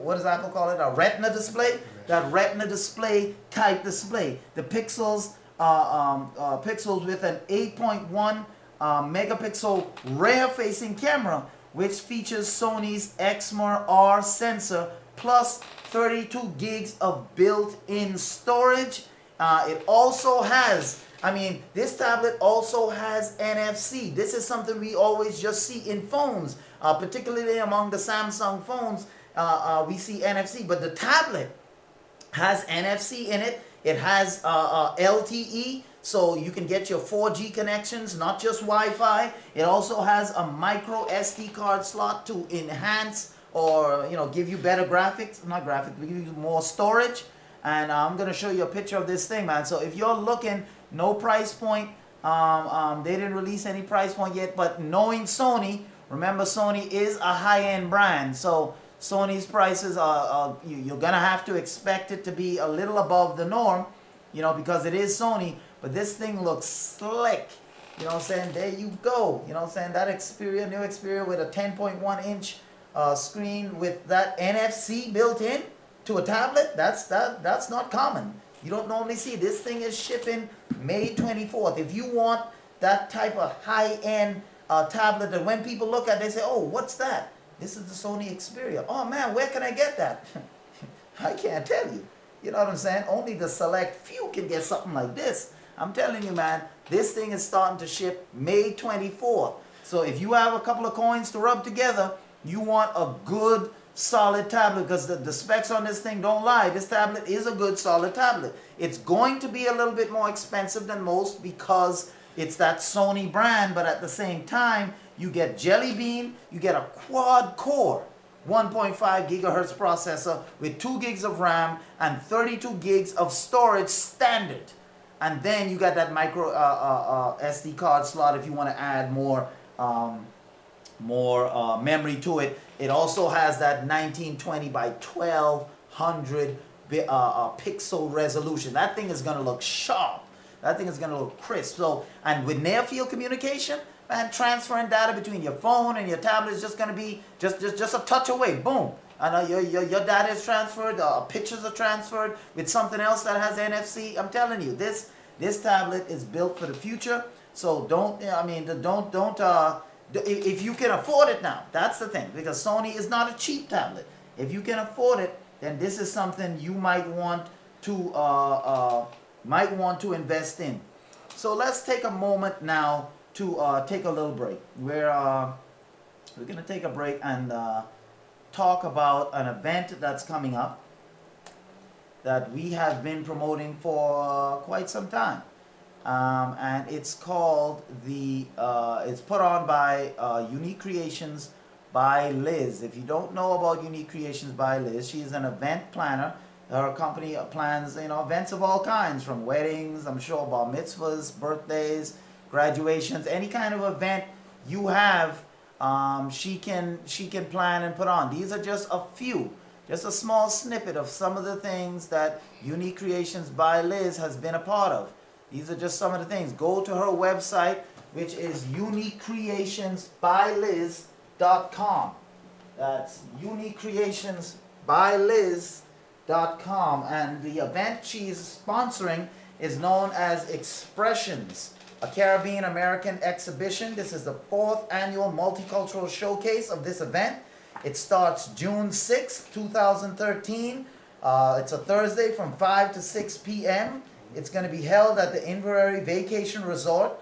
what does Apple call it? A Retina display? That Retina display type display. The pixels, pixels with an 8.1 megapixel rear-facing camera, which features Sony's Exmor R sensor, plus 32 gigs of built-in storage. It also has, this tablet also has NFC. This is something we always just see in phones, particularly among the Samsung phones. We see NFC, but the tablet has NFC in it. It has LTE, so you can get your 4G connections, not just Wi-Fi. It also has a micro SD card slot to enhance or give you better graphics, not graphics, but give you more storage. And I'm going to show you a picture of this thing, man. So if you're looking, no price point, they didn't release any price point yet, but knowing Sony, remember Sony is a high-end brand, so Sony's prices you're going to have to expect it to be a little above the norm, because it is Sony. But this thing looks slick, you know what I'm saying? There you go, you know what I'm saying? That Xperia, new Xperia with a 10.1 inch screen with that NFC built in to a tablet, that's not common. You don't normally see. This thing is shipping May 24th. If you want that type of high-end tablet that when people look at it, they say, oh, what's that? This is the Sony Xperia. Oh man, where can I get that? I can't tell you. You know what I'm saying? Only the select few can get something like this. I'm telling you, man, this thing is starting to ship May 24th. So if you have a couple of coins to rub together, you want a good solid tablet, because the specs on this thing don't lie. This tablet is a good solid tablet. It's going to be a little bit more expensive than most because it's that Sony brand, but at the same time, you get Jelly Bean, you get a quad core 1.5 gigahertz processor with 2 gigs of RAM and 32 gigs of storage standard. And then you got that micro SD card slot if you want to add more memory to it. It also has that 1920 by 1200 pixel resolution. That thing is going to look sharp. That thing is going to look crisp. So, and with near-field communication, man, transferring data between your phone and your tablet is just going to be just a touch away. Boom. And your data is transferred. Pictures are transferred with something else that has NFC. I'm telling you, this tablet is built for the future. So if you can afford it now, that's the thing, because Sony is not a cheap tablet. If you can afford it, then this is something you might want to invest in. So let's take a moment now to take a little break. We're going to take a break and talk about an event that's coming up that we have been promoting for quite some time. And it's called it's put on by Unique Creations by Liz. If you don't know about Unique Creations by Liz, she's an event planner. Her company plans, events of all kinds, from weddings, I'm sure, bar mitzvahs, birthdays, graduations, any kind of event you have, she can plan and put on. These are just a few. just a small snippet of some of the things that Unique Creations by Liz has been a part of. These are just some of the things. Go to her website, which is uniquecreationsbyliz.com. That's uniquecreationsbyliz.com. And the event she's sponsoring is known as Expressions, a Caribbean American exhibition. This is the 4th annual multicultural showcase of this event. It starts June 6, 2013. It's a Thursday from 5 to 6 p.m. It's going to be held at the Inverary Vacation Resort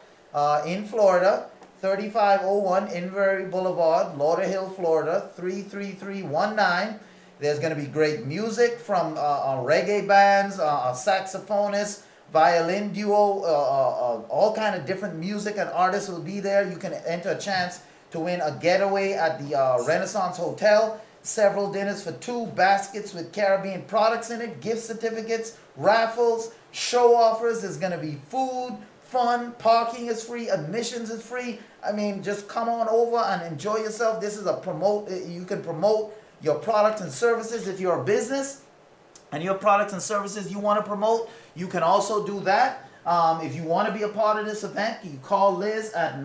in Florida, 3501 Inverary Boulevard, Lauderhill, Florida, 33319. There's going to be great music from reggae bands, saxophonists, violin duo, all kind of different music and artists will be there. You can enter a chance to win a getaway at the Renaissance Hotel, several dinners for 2, baskets with Caribbean products in it, gift certificates, raffles, show offers. There's going to be food, fun, parking is free, admissions is free. I mean, just come on over and enjoy yourself. This is a promote. You can promote your products and services if you're a business and your products and services you want to promote. You can also do that. If you want to be a part of this event, you call Liz at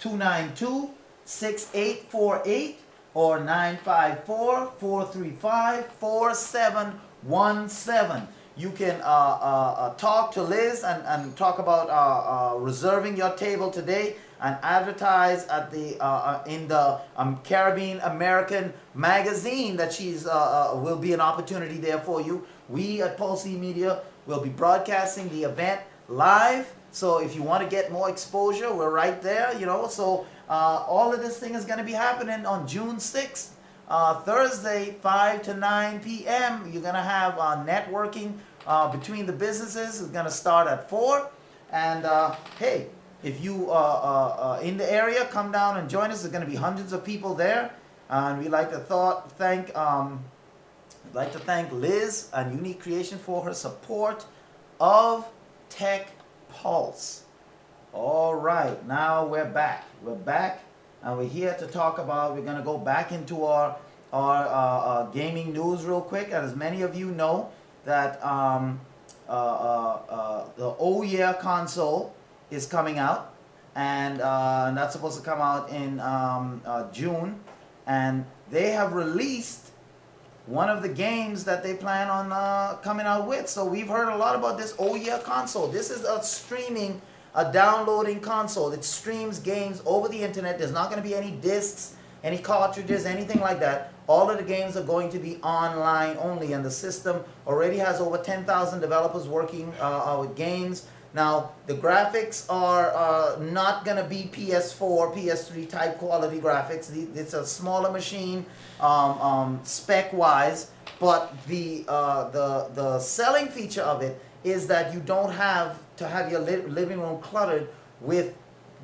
954-292-6848 or 954-435-4717. You can talk to Liz and talk about reserving your table today and advertise at the in the Caribbean American magazine that she's will be an opportunity there for you. We at Pulse Media will be broadcasting the event live. So if you want to get more exposure, we're right there, you know. So all of this thing is going to be happening on June 6th, Thursday, 5 to 9 p.m. You're going to have networking between the businesses. It's going to start at 4. And hey, if you in the area, come down and join us. There's going to be hundreds of people there. And we'd like to thank Liz and Unique Creation for her support of Tech Pulse. All right, now we're back. We're back, and we're here to talk about. We're gonna go back into our gaming news real quick. And as many of you know, that the Oh Yeah console is coming out, and that's supposed to come out in June, and they have released one of the games that they plan on coming out with. So we've heard a lot about this Oh Yeah console. This is a downloading console. It streams games over the internet. There's not going to be any discs, any cartridges, anything like that. All of the games are going to be online only, and the system already has over 10,000 developers working with games. Now, the graphics are not going to be PS4, PS3 type quality graphics. It's a smaller machine spec-wise, but the selling feature of it is that you don't have to have your living room cluttered with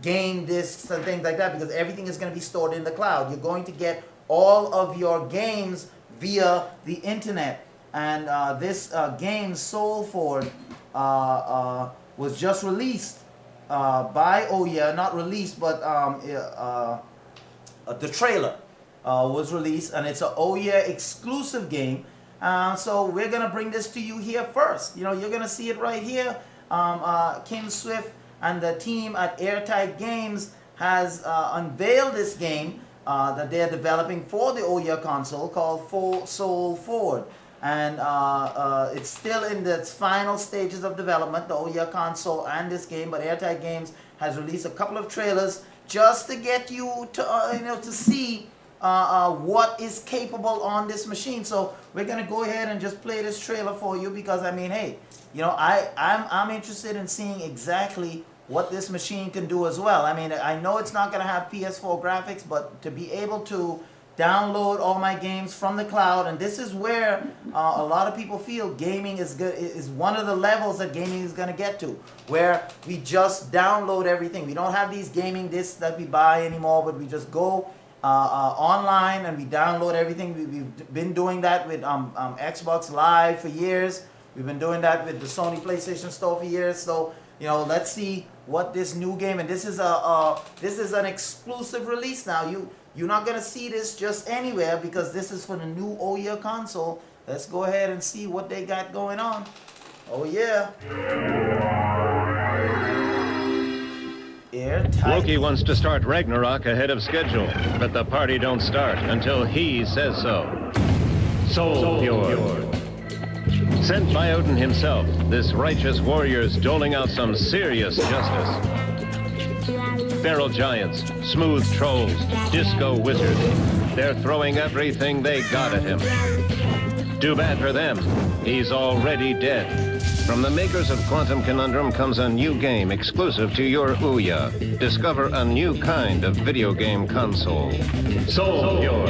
game discs and things like that, because everything is going to be stored in the cloud. You're going to get all of your games via the internet. And this game, Soul Ford, was just released by Oh Yeah, not released, but the trailer was released, and it's an Oh Yeah exclusive game. So we're gonna bring this to you here first. You know, you're gonna see it right here. Kim Swift and the team at Airtight Games has unveiled this game that they're developing for the Oh Yeah console called Soul Ford. And it's still in the final stages of development, the Oh Yeah console and this game, but Airtight Games has released a couple of trailers just to get you to to see what is capable on this machine. So we're gonna go ahead and just play this trailer for you, because I mean, hey, you know, I'm interested in seeing exactly what this machine can do as well. I mean, I know it's not gonna have PS4 graphics, but to be able to download all my games from the cloud, and this is where a lot of people feel gaming is one of the levels that gaming is going to get to, where we just download everything. We don't have these gaming discs that we buy anymore, but we just go online and we download everything. We've been doing that with Xbox Live for years. We've been doing that with the Sony PlayStation Store for years. So, you know, let's see what this new game, and this is an exclusive release now. You're not going to see this just anywhere because this is for the new OYA console. Let's go ahead and see what they got going on. Oh yeah. Airtight. Loki wants to start Ragnarok ahead of schedule, but the party don't start until he says so. Soul Pure. Sent by Odin himself, this righteous warrior's doling out some serious justice. Feral giants, smooth trolls, disco wizards. They're throwing everything they got at him. Too bad for them. He's already dead. From the makers of Quantum Conundrum comes a new game exclusive to your Ouya. Discover a new kind of video game console. Soul Pure.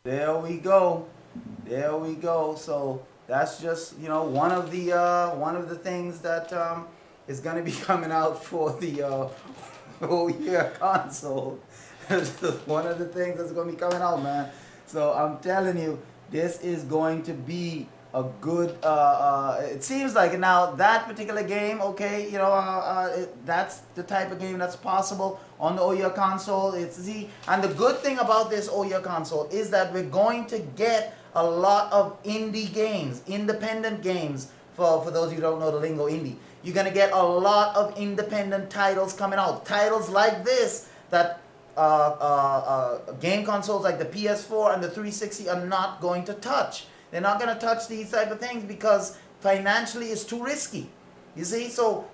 There we go. There we go. So that's just, you know, one of the things that is going to be coming out for the OYA console. One of the things that's going to be coming out, man. So I'm telling you, this is going to be a good, it seems like it. Now that particular game, okay, you know, that's the type of game that's possible on the OYA console. And the good thing about this OYA console is that we're going to get a lot of indie games, independent games. For those who don't know the lingo, indie, you're gonna get a lot of independent titles coming out. Titles like this that game consoles like the PS4 and the 360 are not going to touch. They're not going to touch these type of things because financially it's too risky. You see, so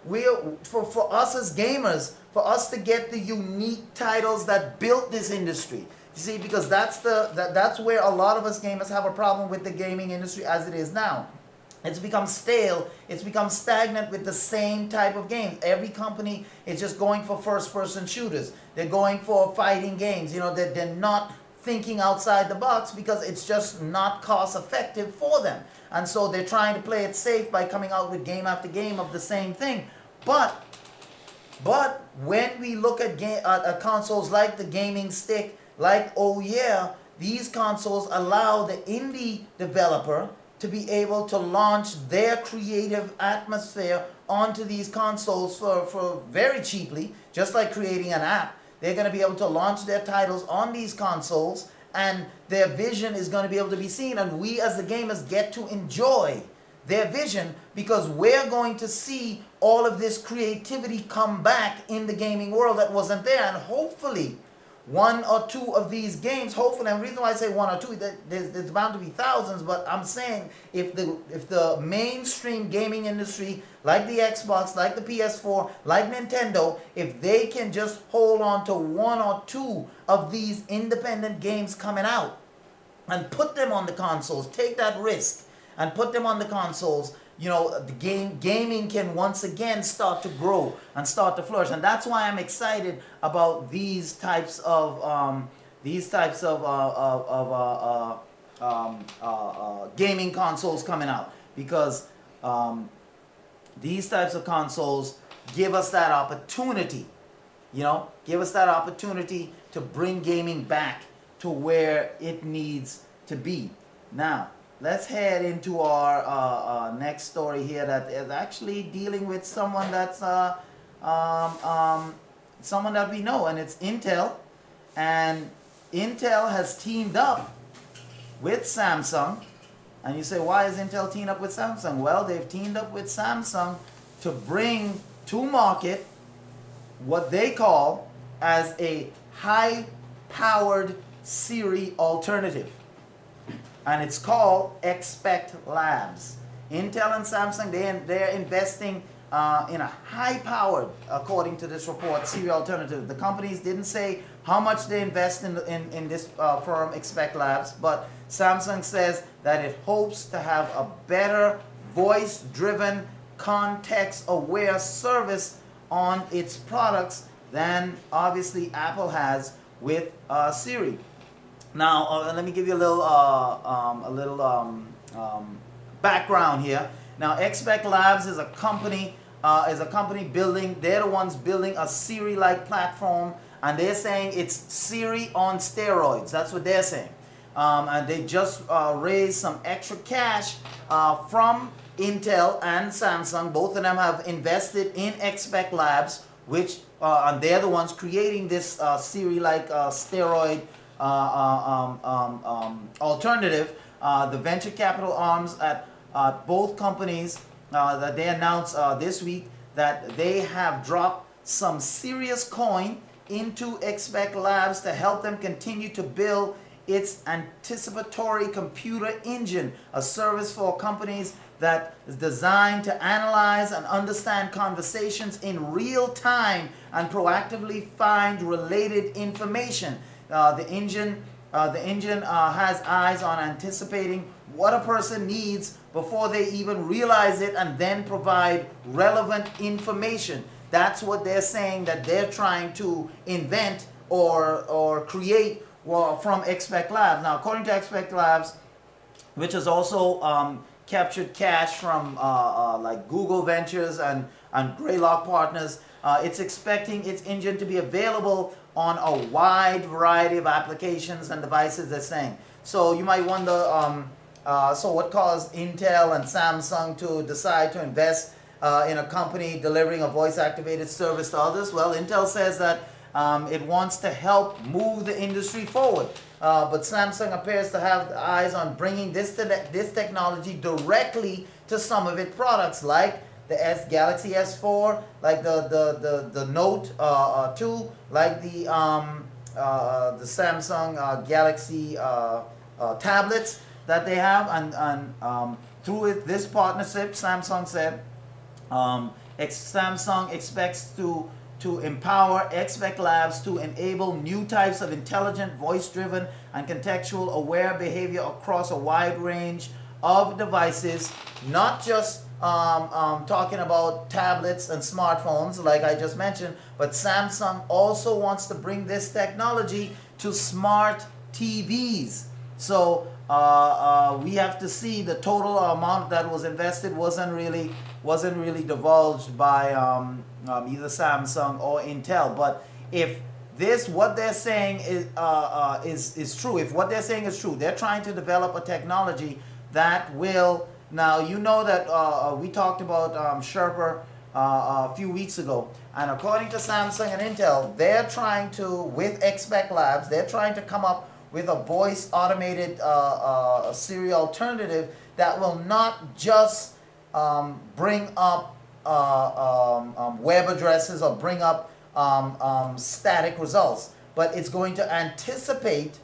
for us as gamers, for us to get the unique titles that built this industry. You see, because that's where a lot of us gamers have a problem with the gaming industry as it is now. It's become stale. It's become stagnant with the same type of games. Every company is just going for first-person shooters. They're going for fighting games. You know, they're not thinking outside the box because it's just not cost-effective for them. And so they're trying to play it safe by coming out with game after game of the same thing. But when we look at consoles like the gaming stick, like oh yeah, these consoles allow the indie developer to be able to launch their creative atmosphere onto these consoles for very cheaply, just like creating an app. They're going to be able to launch their titles on these consoles, and their vision is going to be able to be seen, and we as the gamers get to enjoy their vision because we're going to see all of this creativity come back in the gaming world that wasn't there. And hopefully one or two of these games, hopefully, and the reason why I say one or two, there's bound to be thousands, but I'm saying if the mainstream gaming industry, like the Xbox, like the PS4, like Nintendo, if they can just hold on to one or two of these independent games coming out and put them on the consoles, take that risk and put them on the consoles, you know, the gaming can once again start to grow and start to flourish, and that's why I'm excited about these types of gaming consoles coming out, because these types of consoles give us that opportunity, you know, give us that opportunity to bring gaming back to where it needs to be. Now, let's head into our next story here that is actually dealing with someone that's someone that we know, and it's Intel. And Intel has teamed up with Samsung. And you say, why is Intel teamed up with Samsung? Well, they've teamed up with Samsung to bring to market what they call as a high-powered Siri alternative. And it's called Expect Labs. Intel and Samsung, they're investing in a high-powered, according to this report, Siri alternative. The companies didn't say how much they invest in this firm, Expect Labs, but Samsung says that it hopes to have a better voice-driven, context-aware service on its products than obviously Apple has with Siri. Now, let me give you a little background here. Now, Expect Labs is a company building. They're the ones building a Siri-like platform, and they're saying it's Siri on steroids. That's what they're saying. And they just raised some extra cash from Intel and Samsung, both of them have invested in Expect Labs, which and they're the ones creating this Siri-like steroid alternative. The venture capital arms at both companies that they announced this week that they have dropped some serious coin into Expect Labs to help them continue to build its anticipatory computer engine, a service for companies that is designed to analyze and understand conversations in real time and proactively find related information. The engine has eyes on anticipating what a person needs before they even realize it and then provide relevant information. That's what they're saying that they're trying to invent or create from Expect Labs. Now, according to Expect Labs, which has also captured cash from like Google Ventures and Greylock Partners, it's expecting its engine to be available on a wide variety of applications and devices, they're saying. So you might wonder, so what caused Intel and Samsung to decide to invest in a company delivering a voice-activated service to others? Well, Intel says that it wants to help move the industry forward. But Samsung appears to have eyes on bringing this technology directly to some of its products, like the Galaxy S4, like the Note 2, like the Samsung Galaxy tablets that they have, and through this partnership, Samsung said Samsung expects to empower Expect Labs to enable new types of intelligent, voice-driven, and contextual aware behavior across a wide range of devices, not just talking about tablets and smartphones like I just mentioned, but Samsung also wants to bring this technology to smart TVs. So we have to see the total amount that was invested wasn't really divulged by either Samsung or Intel. But if what they're saying is true, if what they're saying is true, they're trying to develop a technology that will. Now, you know that we talked about Sherper a few weeks ago, and according to Samsung and Intel, they're trying to, with Expect Labs, they're trying to come up with a voice automated Siri alternative that will not just bring up web addresses or bring up static results, but it's going to anticipate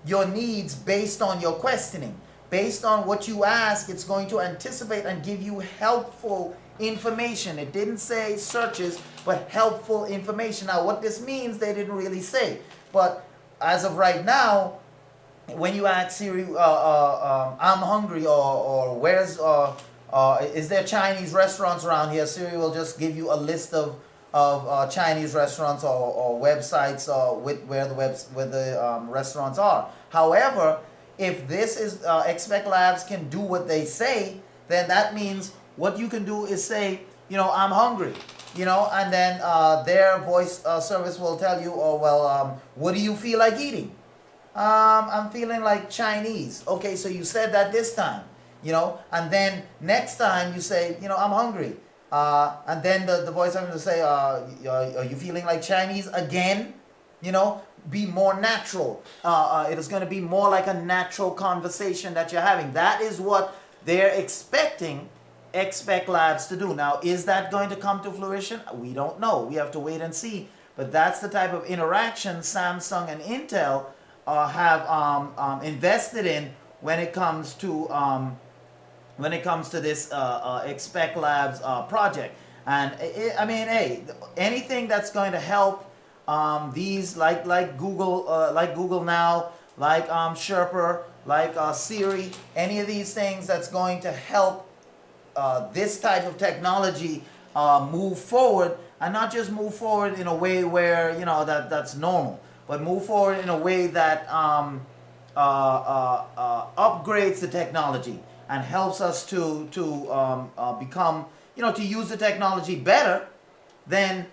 your needs based on your questioning. Based on what you ask, it's going to anticipate and give you helpful information. It didn't say searches, but helpful information. Now, what this means, they didn't really say. But as of right now, when you ask Siri, I'm hungry, or where's, is there Chinese restaurants around here? Siri will just give you a list of Chinese restaurants or websites where the restaurants are. However, if this is Expect Labs can do what they say, then that means what you can do is say, you know, I'm hungry, you know, and then their voice service will tell you, oh, well, what do you feel like eating? I'm feeling like Chinese. Okay, so you said that this time, you know, and then next time you say, you know, I'm hungry. And then the voice service will say, are you feeling like Chinese again? You know, be more natural. It is going to be more like a natural conversation that you're having. That is what they're expecting Expect Labs to do. Now, is that going to come to fruition? We don't know. We have to wait and see. But that's the type of interaction Samsung and Intel have invested in when it comes to this Expect Labs project. And I mean, hey, anything that's going to help these like Google Now, like Sherper, like Siri, any of these things that's going to help this type of technology move forward, and not just move forward in a way where, you know, that's normal, but move forward in a way that upgrades the technology and helps us to become, you know, to use the technology better, then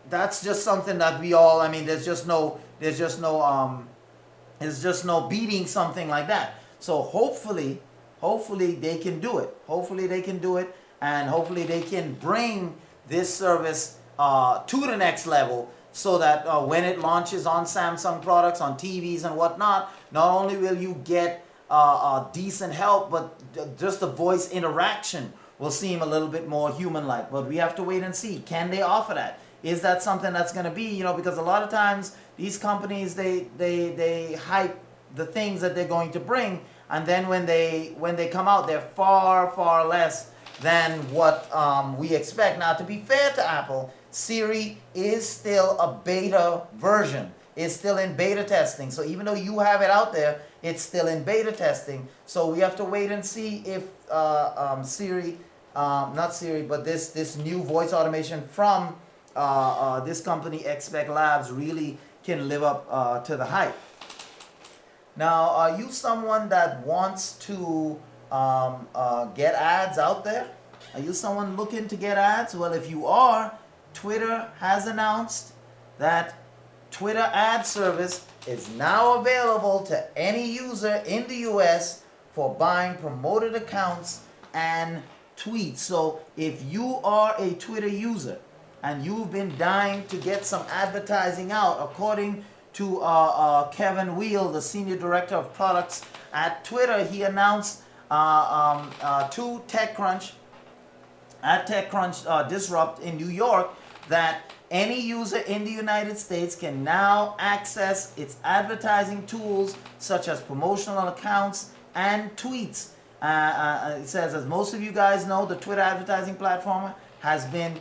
that's just something that we all, I mean, there's just no beating something like that. So hopefully hopefully they can do it. Hopefully they can do it, and hopefully they can bring this service to the next level, so that when it launches on Samsung products, on TVs and whatnot, not only will you get decent help, but just the voice interaction will seem a little bit more human-like. But we have to wait and see. Can they offer that? Is that something that's going to be, you know, because a lot of times these companies, they hype the things that they're going to bring, and then when they come out, they're far less than what we expect. Now, to be fair to Apple, Siri is still a beta version. It's still in beta testing. So even though you have it out there, it's still in beta testing. So we have to wait and see if Siri, not Siri, but this new voice automation from this company, Expect Labs, really can live up to the hype. Now, are you someone that wants to get ads out there? Are you someone looking to get ads? Well, if you are, Twitter has announced that Twitter ad service is now available to any user in the US for buying promoted accounts and tweets. So if you are a Twitter user and you've been dying to get some advertising out, according to Kevin Wheel, the Senior Director of Products at Twitter, he announced to TechCrunch, at TechCrunch Disrupt in New York, that any user in the United States can now access its advertising tools such as promotional accounts and tweets. It says, as most of you guys know, the Twitter advertising platform has been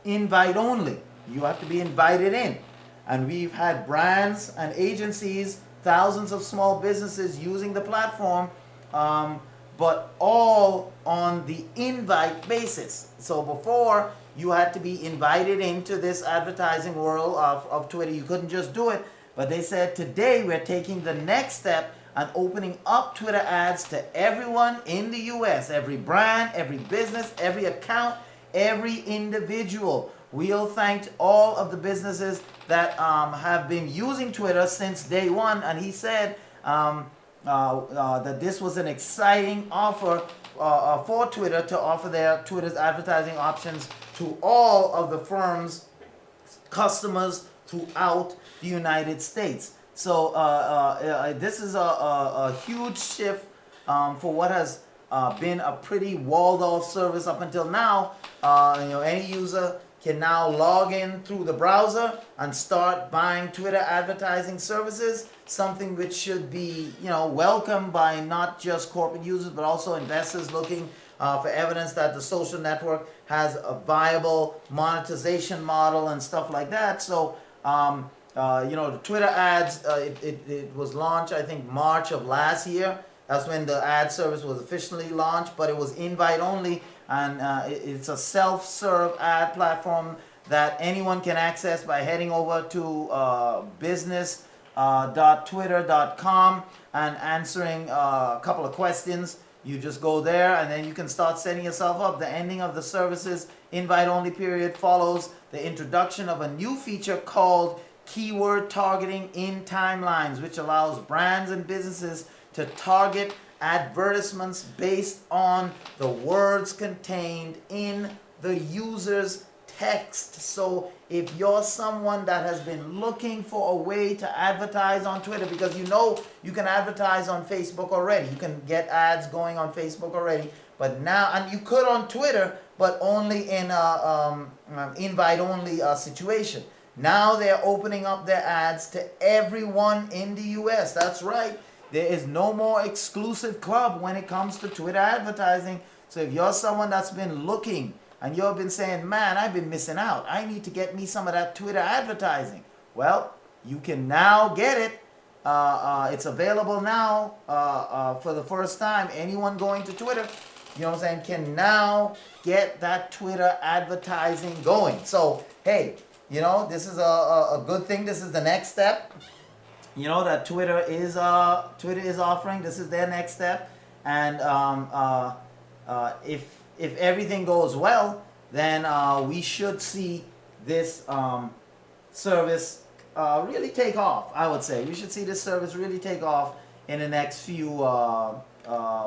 invite only. You have to be invited in. And we've had brands and agencies, thousands of small businesses using the platform, but all on the invite basis. So before, you had to be invited into this advertising world of Twitter. You couldn't just do it. But they said today we're taking the next step and opening up Twitter ads to everyone in the US. Every brand, every business, every account, every individual. We'll thank all of the businesses that have been using Twitter since day one. And he said that this was an exciting offer for Twitter to offer their Twitter's advertising options to all of the firm's customers throughout the United States. So this is a huge shift for what has been a pretty walled-off service up until now. Any user can now log in through the browser and start buying Twitter advertising services, something which should be, welcomed by not just corporate users, but also investors looking for evidence that the social network has a viable monetization model and stuff like that. So, the Twitter ads, it was launched, I think, March of last year. That's when the ad service was officially launched, but it was invite only, and it's a self-serve ad platform that anyone can access by heading over to business.twitter.com and answering a couple of questions. You just go there and then you can start setting yourself up. The ending of the service's invite-only period follows the introduction of a new feature called keyword targeting in timelines, which allows brands and businesses to target advertisements based on the words contained in the user's text. So if you're someone that has been looking for a way to advertise on Twitter, because you can advertise on Facebook already, you can get ads going on Facebook already, but now, and you could on Twitter, but only in invite-only situation. Now they're opening up their ads to everyone in the US. That's right. There is no more exclusive club when it comes to Twitter advertising. So if you're someone that's been looking and you've been saying, man, I've been missing out, I need to get me some of that Twitter advertising. Well, you can now get it. It's available now for the first time. Anyone going to Twitter, can now get that Twitter advertising going. So, hey, this is a good thing. This is the next step. That Twitter is offering. This is their next step. And if everything goes well, then we should see this service really take off. I would say we should see this service really take off in the next few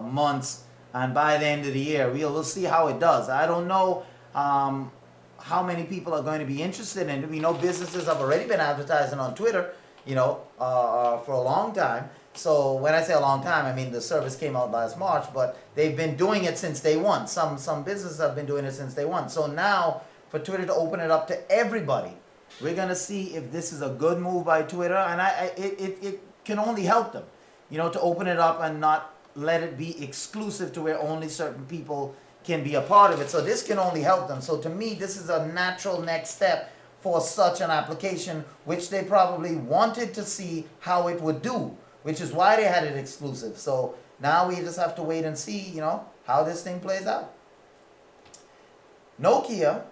months, and by the end of the year we'll see how it does. I don't know how many people are going to be interested in it. We know businesses have already been advertising on Twitter, you know, for a long time. So when I say a long time, I mean the service came out last March, but they've been doing it since day one. Some businesses have been doing it since day one. So now for Twitter to open it up to everybody, we're gonna see if this is a good move by Twitter, and it can only help them, you know, to open it up and not let it be exclusive to where only certain people can be a part of it. So this can only help them. So to me, this is a natural next step for such an application, which they probably wanted to see how it would do, which is why they had it exclusive. So now we just have to wait and see, you know, how this thing plays out. Nokia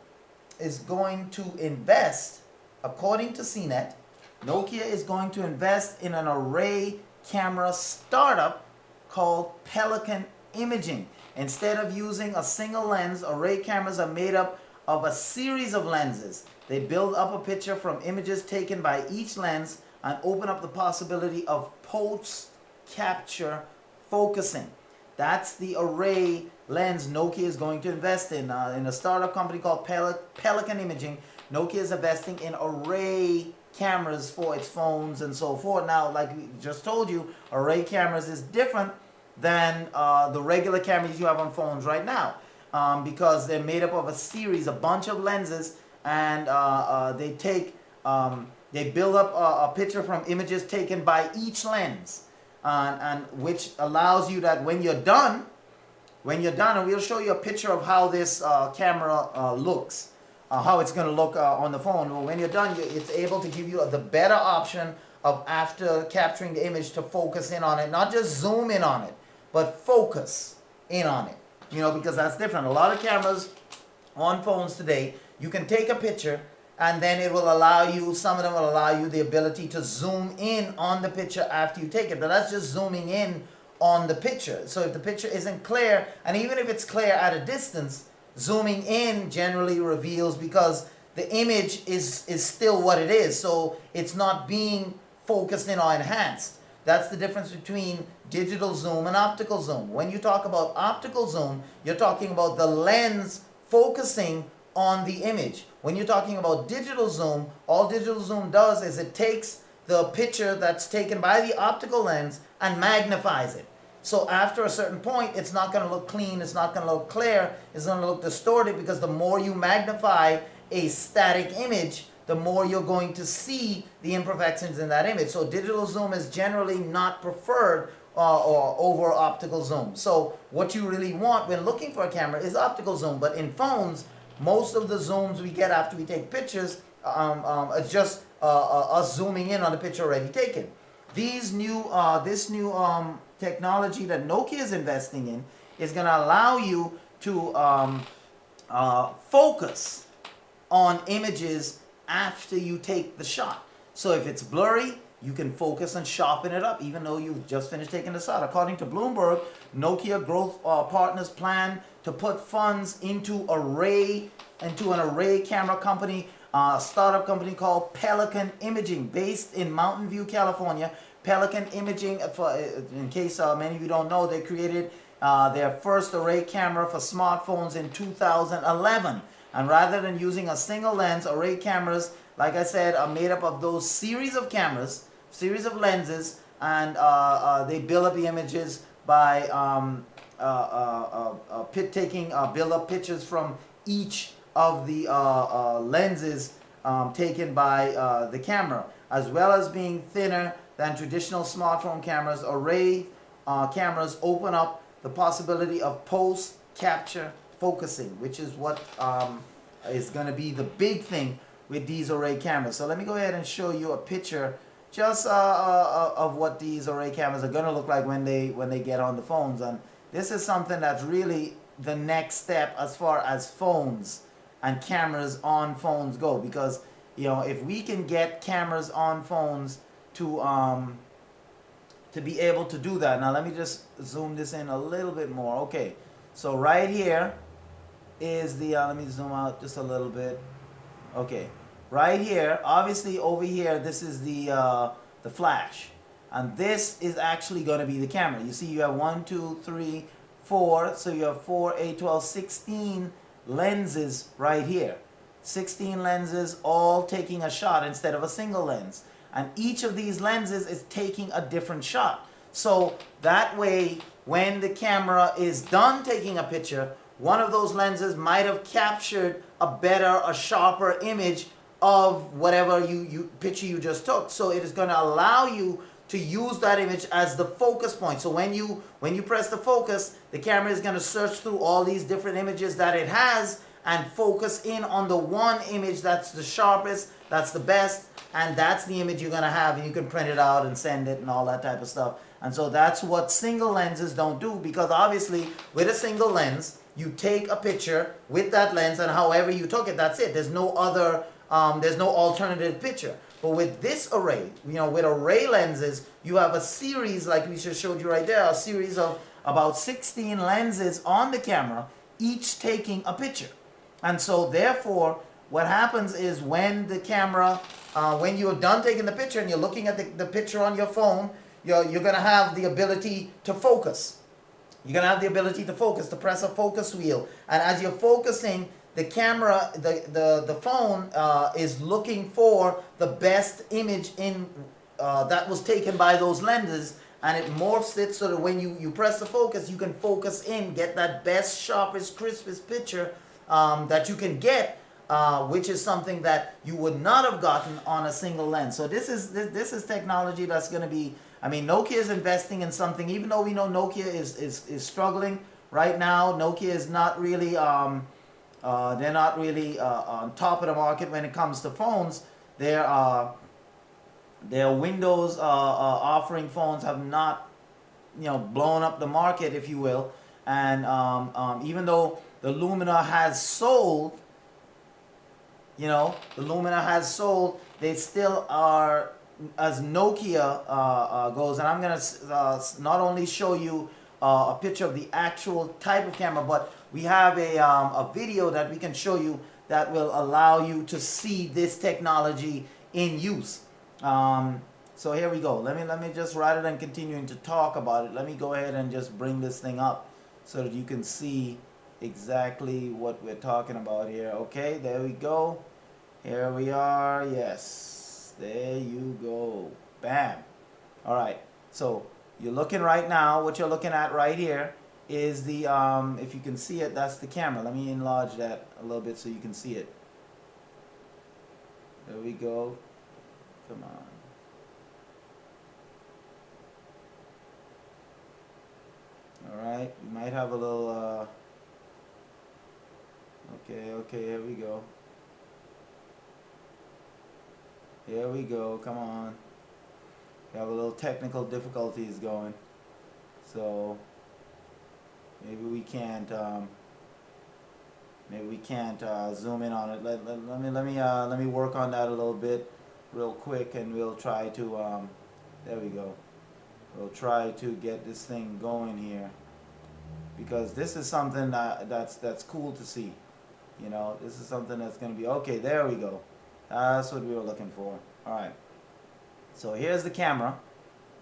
is going to invest, according to CNET, Nokia is going to invest in an array camera startup called Pelican Imaging. Instead of using a single lens, array cameras are made up of a series of lenses. They build up a picture from images taken by each lens and open up the possibility of post-capture focusing. That's the array lens Nokia is going to invest in a startup company called Pelican Imaging. Nokia is investing in array cameras for its phones and so forth. Now, like we just told you, array cameras is different than the regular cameras you have on phones right now, because they're made up of a series, a bunch of lenses, and they build up a picture from images taken by each lens, and which allows you that when you're done, and we'll show you a picture of how this camera looks, how it's going to look on the phone. Well, when you're done, it's able to give you the better option of, after capturing the image, to focus in on it, not just zoom in on it, but focus in on it, you know, because that's different. A lot of cameras on phones today, you can take a picture and then it will allow you, some of them will allow you the ability to zoom in on the picture after you take it, but that's just zooming in on the picture. So if the picture isn't clear, and even if it's clear at a distance, zooming in generally reveals, because the image is still what it is, so it's not being focused in or enhanced. That's the difference between digital zoom and optical zoom. When you talk about optical zoom, you're talking about the lens focusing on the image. When you're talking about digital zoom, all digital zoom does is it takes the picture that's taken by the optical lens and magnifies it. So after a certain point, it's not going to look clean, it's not going to look clear, it's going to look distorted, because the more you magnify a static image, the more you're going to see the imperfections in that image. So digital zoom is generally not preferred or over optical zoom. So what you really want when looking for a camera is optical zoom. But in phones, most of the zooms we get after we take pictures, it's just us zooming in on the picture already taken. This new technology that Nokia is investing in is going to allow you to focus on images after you take the shot. So if it's blurry, you can focus and sharpen it up even though you've just finished taking the shot. According to Bloomberg, Nokia Growth Partners plan to put funds into an array camera company, a startup company called Pelican Imaging, based in Mountain View, California. Pelican Imaging, in case many of you don't know, they created their first array camera for smartphones in 2011. And rather than using a single lens, array cameras, like I said, are made up of those series of cameras, series of lenses, and they build up the images by build up pictures from each of the lenses taken by the camera, as well as being thinner than traditional smartphone cameras. Array cameras open up the possibility of post-capture focusing, which is what is going to be the big thing with these array cameras. So let me go ahead and show you a picture just of what these array cameras are going to look like when they get on the phones. And this is something that's really the next step as far as phones and cameras on phones go, because you know, if we can get cameras on phones to be able to do that. Now let me just zoom this in a little bit more. Okay, so right here is the let me zoom out just a little bit. Okay, right here, obviously over here, this is the flash. And this is actually going to be the camera. You see you have 1, 2, 3, 4. So you have 4, 8, 12, 16 lenses right here. 16 lenses all taking a shot instead of a single lens. And each of these lenses is taking a different shot. So that way, when the camera is done taking a picture, one of those lenses might have captured a better, a sharper image of whatever picture you just took. So it is going to allow you to use that image as the focus point. So when you press the focus, the camera is going to search through all these different images that it has and focus in on the one image that's the sharpest, that's the best, and that's the image you're going to have, and you can print it out and send it and all that type of stuff. And so that's what single lenses don't do, because obviously with a single lens, you take a picture with that lens, and however you took it, that's it. There's no other, there's no alternative picture. But with this array, with array lenses, you have a series, like we just showed you right there, a series of about 16 lenses on the camera, each taking a picture. And so therefore, what happens is when the camera, when you're done taking the picture and you're looking at the picture on your phone, you're going to have the ability to focus. You're going to have the ability to focus, to press a focus wheel. And as you're focusing, the camera, the phone is looking for the best image that was taken by those lenses, and it morphs it so that when you press the focus, you can focus in, get that best, sharpest, crispest picture that you can get, which is something that you would not have gotten on a single lens. So this is technology that's going to be, Nokia is investing in something, even though we know Nokia is struggling right now. Nokia is not really, they're not really on top of the market when it comes to phones. Their Windows offering phones have not, blown up the market, if you will. And even though the Lumina has sold, they still are, as Nokia goes. And I'm going to not only show you a picture of the actual type of camera, but we have a video that we can show you that will allow you to see this technology in use. So here we go. Let me just, rather than continuing to talk about it, let me go ahead and just bring this thing up so that you can see exactly what we're talking about here. Okay, there we go. Here we are. Yes, there you go. Bam. All right, so you're looking right now, what you're looking at right here is the, if you can see it, that's the camera. Let me enlarge that a little bit so you can see it. There we go. Come on. Alright, we might have a little, okay, here we go. Here we go, come on. We have a little technical difficulties going. So, maybe we can't zoom in on it. Let me work on that a little bit real quick, and we'll try to, there we go. We'll try to get this thing going here, because this is something that's cool to see. This is something that's going to be, okay, there we go. That's what we were looking for. Alright, so here's the camera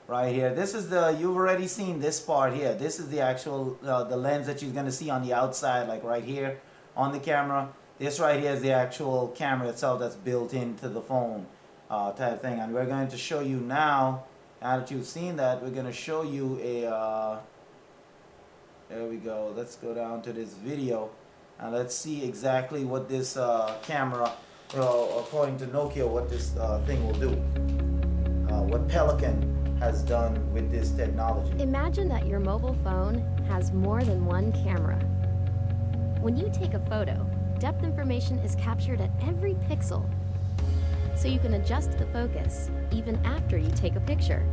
right here. This is you've already seen this part here. This is the actual, the lens that you're going to see on the outside, like right here on the camera. This right here is the actual camera itself that's built into the phone type thing. And we're going to show you now that you've seen that, we're going to show you a, there we go. Let's go down to this video and let's see exactly what this camera, according to Nokia, what this thing will do. What Pelican has done with this technology. Imagine that your mobile phone has more than one camera. When you take a photo, depth information is captured at every pixel, so you can adjust the focus even after you take a picture.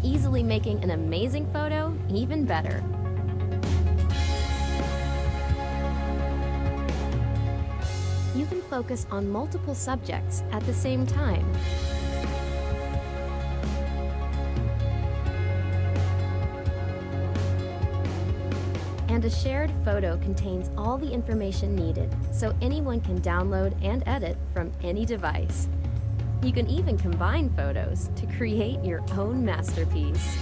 Easily making an amazing photo even better. You can focus on multiple subjects at the same time. And And a shared photo contains all the information needed, so anyone can download and edit from any device. You can even combine photos to create your own masterpiece.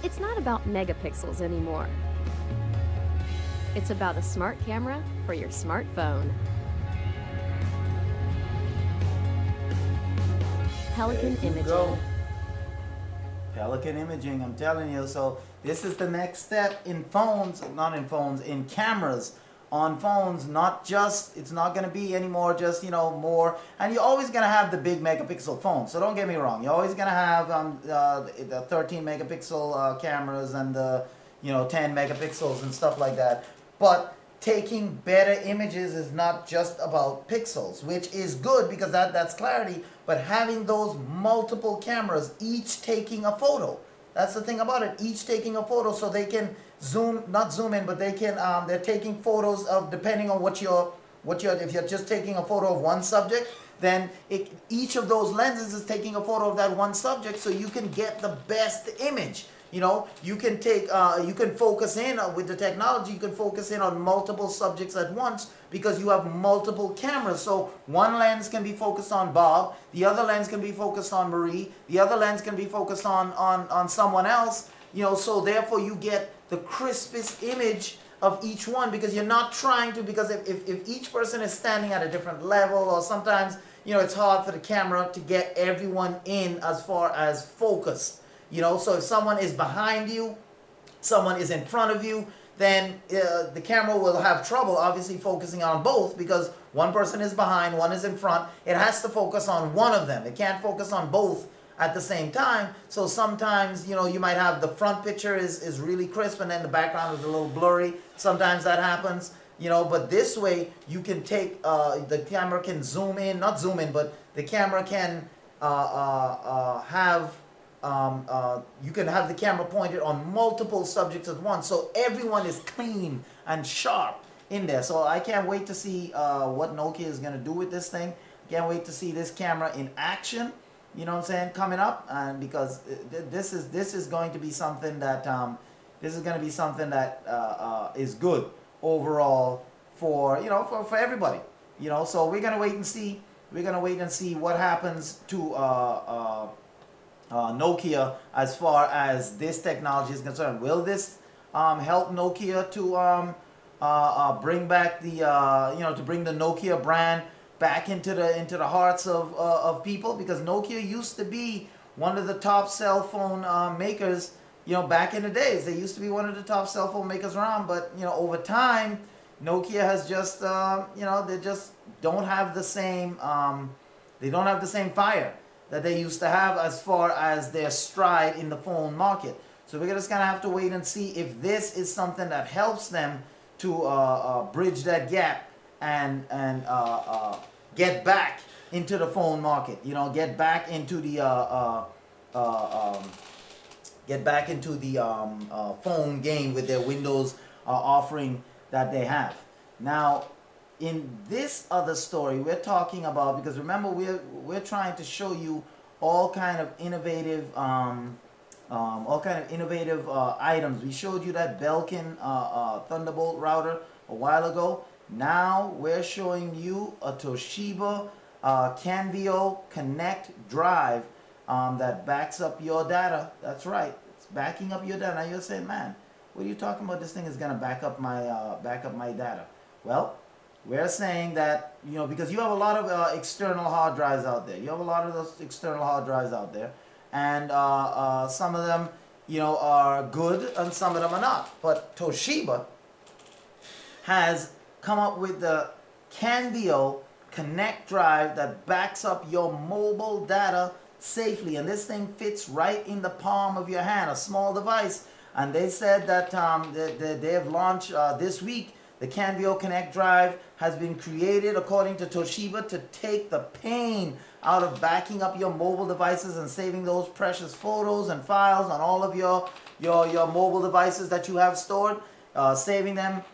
It's not about megapixels anymore. It's about a smart camera for your smartphone. Pelican Imaging. Pelican Imaging, I'm telling you. So this is the next step in phones, not in phones, in cameras on phones. Not just, it's not going to be anymore just, you know, more. And you're always going to have the big megapixel phones. So don't get me wrong. You're always going to have the 13 megapixel cameras and the, you know, 10 megapixels and stuff like that. But taking better images is not just about pixels, which is good because that's clarity, but having those multiple cameras, each taking a photo. That's the thing about it, each taking a photo, so they can not zoom in, but they can, they're taking photos of, depending on if you're just taking a photo of one subject, then each of those lenses is taking a photo of that one subject, so you can get the best image. You know, you can take, you can focus in with the technology, you can focus in on multiple subjects at once because you have multiple cameras. So one lens can be focused on Bob, the other lens can be focused on Marie, the other lens can be focused on someone else, you know, so therefore you get the crispest image of each one because you're not trying to, because if each person is standing at a different level, or sometimes, you know, it's hard for the camera to get everyone in as far as focus. You know, so if someone is behind you, someone is in front of you, then the camera will have trouble obviously focusing on both because one person is behind, one is in front. It has to focus on one of them. It can't focus on both at the same time. So sometimes, you know, you might have the front picture is really crisp and then the background is a little blurry. Sometimes that happens, you know, but this way you can take, the camera can zoom in, not zoom in, but the camera can have you can have the camera pointed on multiple subjects at once, so everyone is clean and sharp in there. So I can't wait to see what Nokia is going to do with this thing. Can't wait to see this camera in action, you know what I'm saying, coming up. And because this is going to be something that is good overall for, you know, for everybody, you know. So we're going to wait and see. We're going to wait and see what happens to Nokia as far as this technology is concerned. Will this help Nokia to bring back the to bring the Nokia brand back into the hearts of people? Because Nokia used to be one of the top cell phone makers, you know, back in the days. They used to be one of the top cell phone makers around, but you know, over time Nokia has just you know, they just don't have the same fire that they used to have as far as their stride in the phone market. So we're just gonna have to wait and see if this is something that helps them to bridge that gap and get back into the phone market. You know, get back into the phone game with their Windows offering that they have. Now, in this other story, we're talking about, because remember we're trying to show you all kind of innovative items. We showed you that Belkin Thunderbolt router a while ago. Now we're showing you a Toshiba Canvio Connect Drive that backs up your data. That's right, it's backing up your data. Now you're saying, man, what are you talking about? This thing is gonna back up my data. Well, we're saying that, you know, because you have a lot of external hard drives out there. You have a lot of those external hard drives out there. And some of them, you know, are good and some of them are not. But Toshiba has come up with the Canvio Connect Drive that backs up your mobile data safely. And this thing fits right in the palm of your hand, a small device. And they said that they have launched this week. The Canvio Connect Drive has been created, according to Toshiba, to take the pain out of backing up your mobile devices and saving those precious photos and files on all of your mobile devices that you have stored, saving them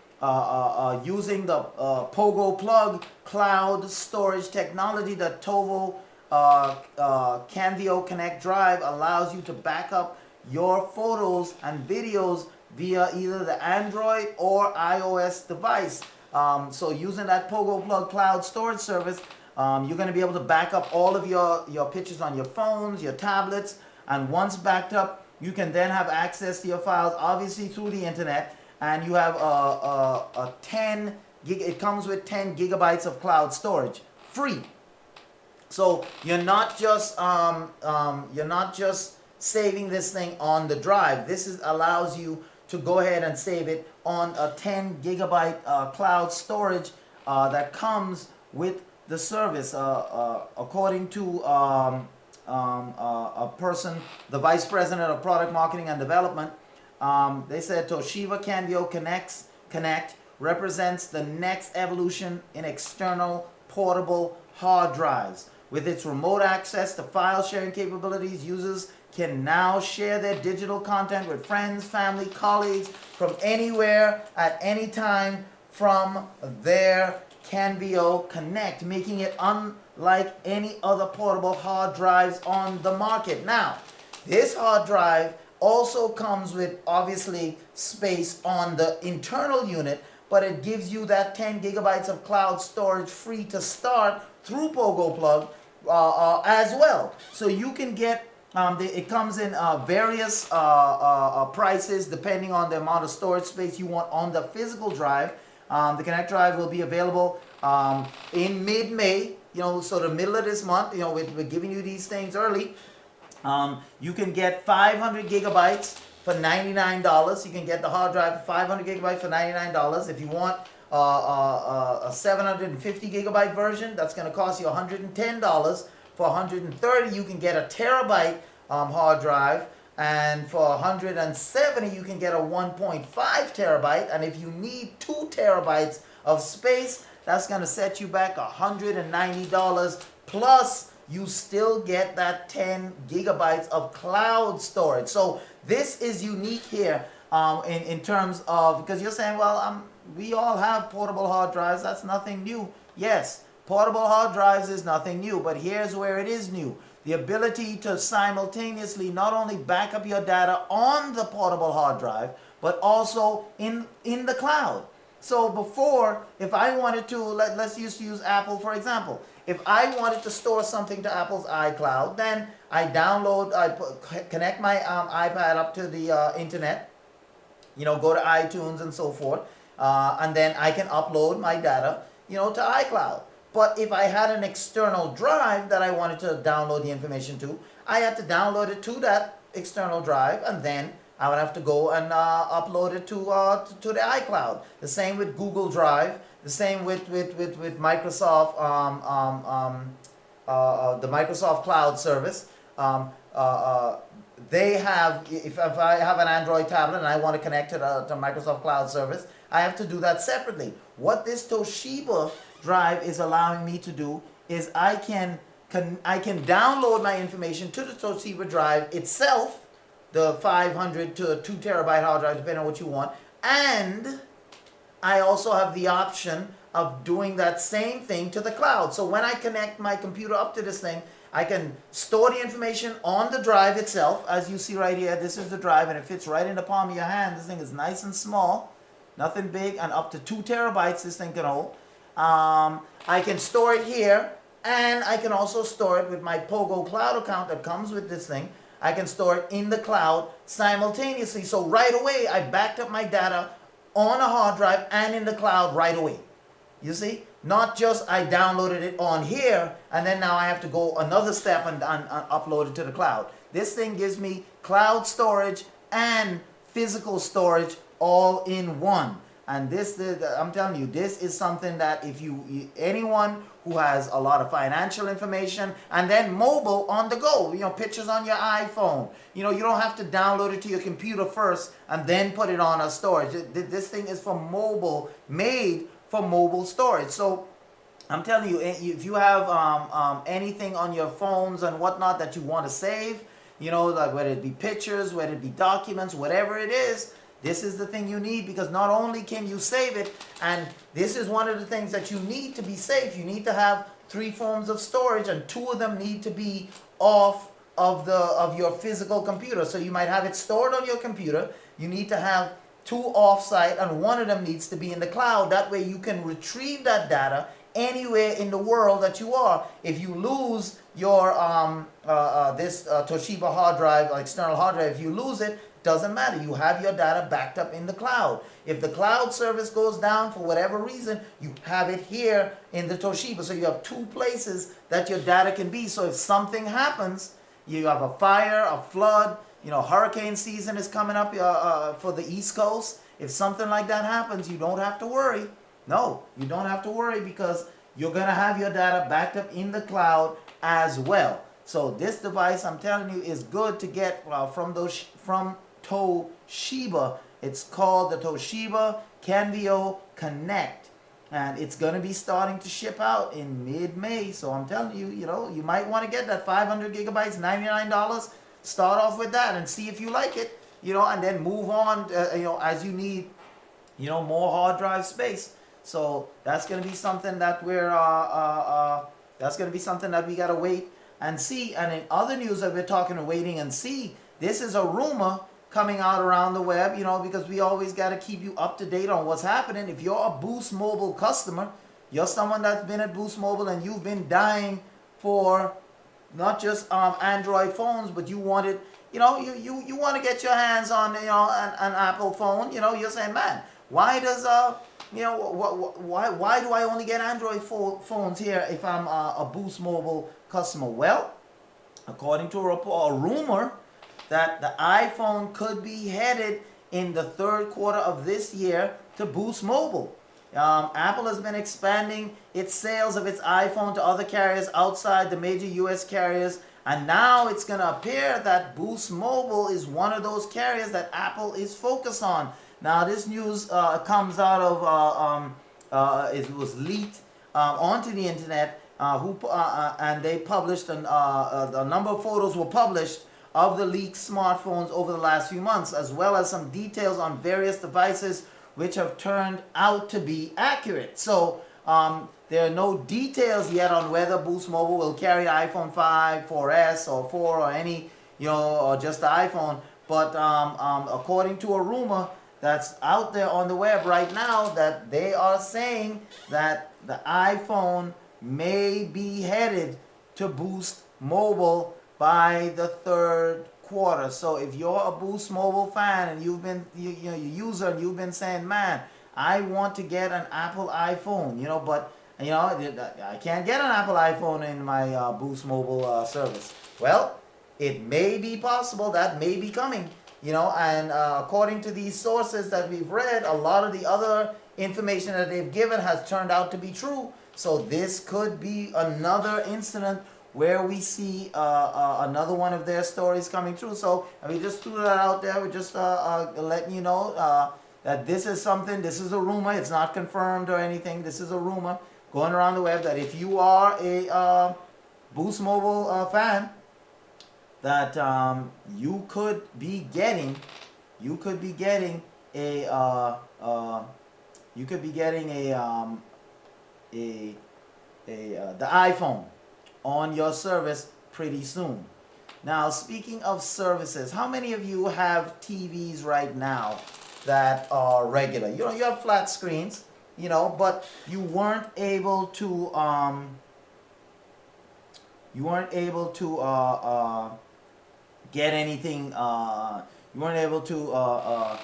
using the Pogo Plug cloud storage technology. That Tovo Canvio Connect Drive allows you to back up your photos and videos via either the Android or iOS device. So using that Pogo Plug cloud storage service, you're going to be able to back up all of your pictures on your phones, your tablets, and once backed up, you can then have access to your files, obviously through the internet, and you have a 10 gig. It comes with 10 gigabytes of cloud storage, free. So you're not just saving this thing on the drive. This allows you to go ahead and save it on a 10 gigabyte cloud storage that comes with the service. According to a person, the vice president of product marketing and development, they said Toshiba Canvio Connect represents the next evolution in external portable hard drives. With its remote access to file sharing capabilities, users can now share their digital content with friends, family, colleagues from anywhere at any time from their Canvio Connect, making it unlike any other portable hard drives on the market. Now, this hard drive also comes with, obviously, space on the internal unit, but it gives you that 10 gigabytes of cloud storage free to start through Pogo Plug as well. So you can get, it comes in various prices depending on the amount of storage space you want on the physical drive. The Connect drive will be available in mid-May, so the middle of this month. We're giving you these things early. You can get 500 gigabytes for $99. You can get the hard drive for 500 gigabytes for $99. If you want a 750 gigabyte version, that's going to cost you $110. For $130, you can get a terabyte hard drive, and for $170, you can get a 1.5 terabyte. And if you need 2 terabytes of space, that's going to set you back $190. Plus, you still get that 10 gigabytes of cloud storage. So this is unique here in terms of, because you're saying, well, we all have portable hard drives. That's nothing new. Yes, portable hard drives is nothing new, but here's where it is new. The ability to simultaneously not only back up your data on the portable hard drive, but also in the cloud. So before, if I wanted to, let's just use Apple for example. If I wanted to store something to Apple's iCloud, then I connect my iPad up to the internet, go to iTunes and so forth, and then I can upload my data, to iCloud. But if I had an external drive that I wanted to download the information to, I had to download it to that external drive, and then I would have to go and upload it to the iCloud. The same with Google Drive. The same with Microsoft, the Microsoft Cloud service. They have, if I have an Android tablet and I want to connect to Microsoft Cloud service, I have to do that separately. What this Toshiba drive is allowing me to do is I can download my information to the Toshiba drive itself, the 500 to 2 terabyte hard drive, depending on what you want, and I also have the option of doing that same thing to the cloud. So when I connect my computer up to this thing, I can store the information on the drive itself. As you see right here, this is the drive, and it fits right in the palm of your hand. This thing is nice and small, nothing big, and up to 2 terabytes this thing can hold. I can store it here, and I can also store it with my Pogo Cloud account that comes with this thing. I can store it in the cloud simultaneously. So right away, I backed up my data on a hard drive and in the cloud right away. You see? Not just I downloaded it on here and then now I have to go another step and upload it to the cloud. This thing gives me cloud storage and physical storage all in one. And this, I'm telling you, this is something that if anyone who has a lot of financial information and then mobile on the go, pictures on your iPhone, you don't have to download it to your computer first and then put it on a storage. This thing is for mobile, made for mobile storage. So I'm telling you, if you have anything on your phones and whatnot that you want to save, like whether it be pictures, whether it be documents, whatever it is, this is the thing you need, because not only can you save it, and this is one of the things that you need to be safe. You need to have 3 forms of storage, and 2 of them need to be off of your physical computer. So you might have it stored on your computer. You need to have two off-site, and one of them needs to be in the cloud. That way you can retrieve that data anywhere in the world that you are. If you lose your Toshiba hard drive, external hard drive, if you lose it, doesn't matter. You have your data backed up in the cloud. If the cloud service goes down for whatever reason, you have it here in the Toshiba. So you have two places that your data can be. So if something happens, you have a fire, a flood, hurricane season is coming up for the East Coast. If something like that happens, you don't have to worry. No, you don't have to worry, because you're going to have your data backed up in the cloud as well. So this device, I'm telling you, is good to get from Toshiba. It's called the Toshiba Canvio Connect, and it's going to be starting to ship out in mid-May. So I'm telling you, you might want to get that 500 gigabytes, $99. Start off with that and see if you like it, and then move on, as you need, more hard drive space. So that's going to be something that we got to wait and see. And in other news that we're talking and waiting and see, this is a rumor coming out around the web, because we always got to keep you up to date on what's happening. If you're a Boost Mobile customer, you're someone that's been at Boost Mobile and you've been dying for not just Android phones, but you wanted, you want to get your hands on, an Apple phone. You're saying, man, why does why do I only get Android phones here if I'm a Boost Mobile customer? Well, according to a rumor that the iPhone could be headed in the third quarter of this year to Boost Mobile. Apple has been expanding its sales of its iPhone to other carriers outside the major US carriers, and now it's going to appear that Boost Mobile is one of those carriers that Apple is focused on. Now this news comes out of, it was leaked onto the internet, and they published, a number of photos were published of the leaked smartphones over the last few months, as well as some details on various devices which have turned out to be accurate. So there are no details yet on whether Boost Mobile will carry iPhone 5, 4S, or 4, or any, or just the iPhone. But according to a rumor that's out there on the web right now, that they are saying that the iPhone may be headed to Boost Mobile by the third quarter. So if you're a Boost Mobile fan and you've been your user, and you've been saying, man, I want to get an Apple iPhone, but I can't get an Apple iPhone in my Boost Mobile service. Well, it may be possible, that may be coming, and according to these sources that we've read, a lot of the other information that they've given has turned out to be true. So this could be another incident where we see another one of their stories coming true. So we just threw that out there. We're just letting you know that this is something, this is a rumor. It's not confirmed or anything. This is a rumor going around the web, that if you are a Boost Mobile fan, that you could be getting the iPhone on your service pretty soon. Now, speaking of services, how many of you have TVs right now that are regular? You have flat screens, but you weren't able to get anything. You weren't able to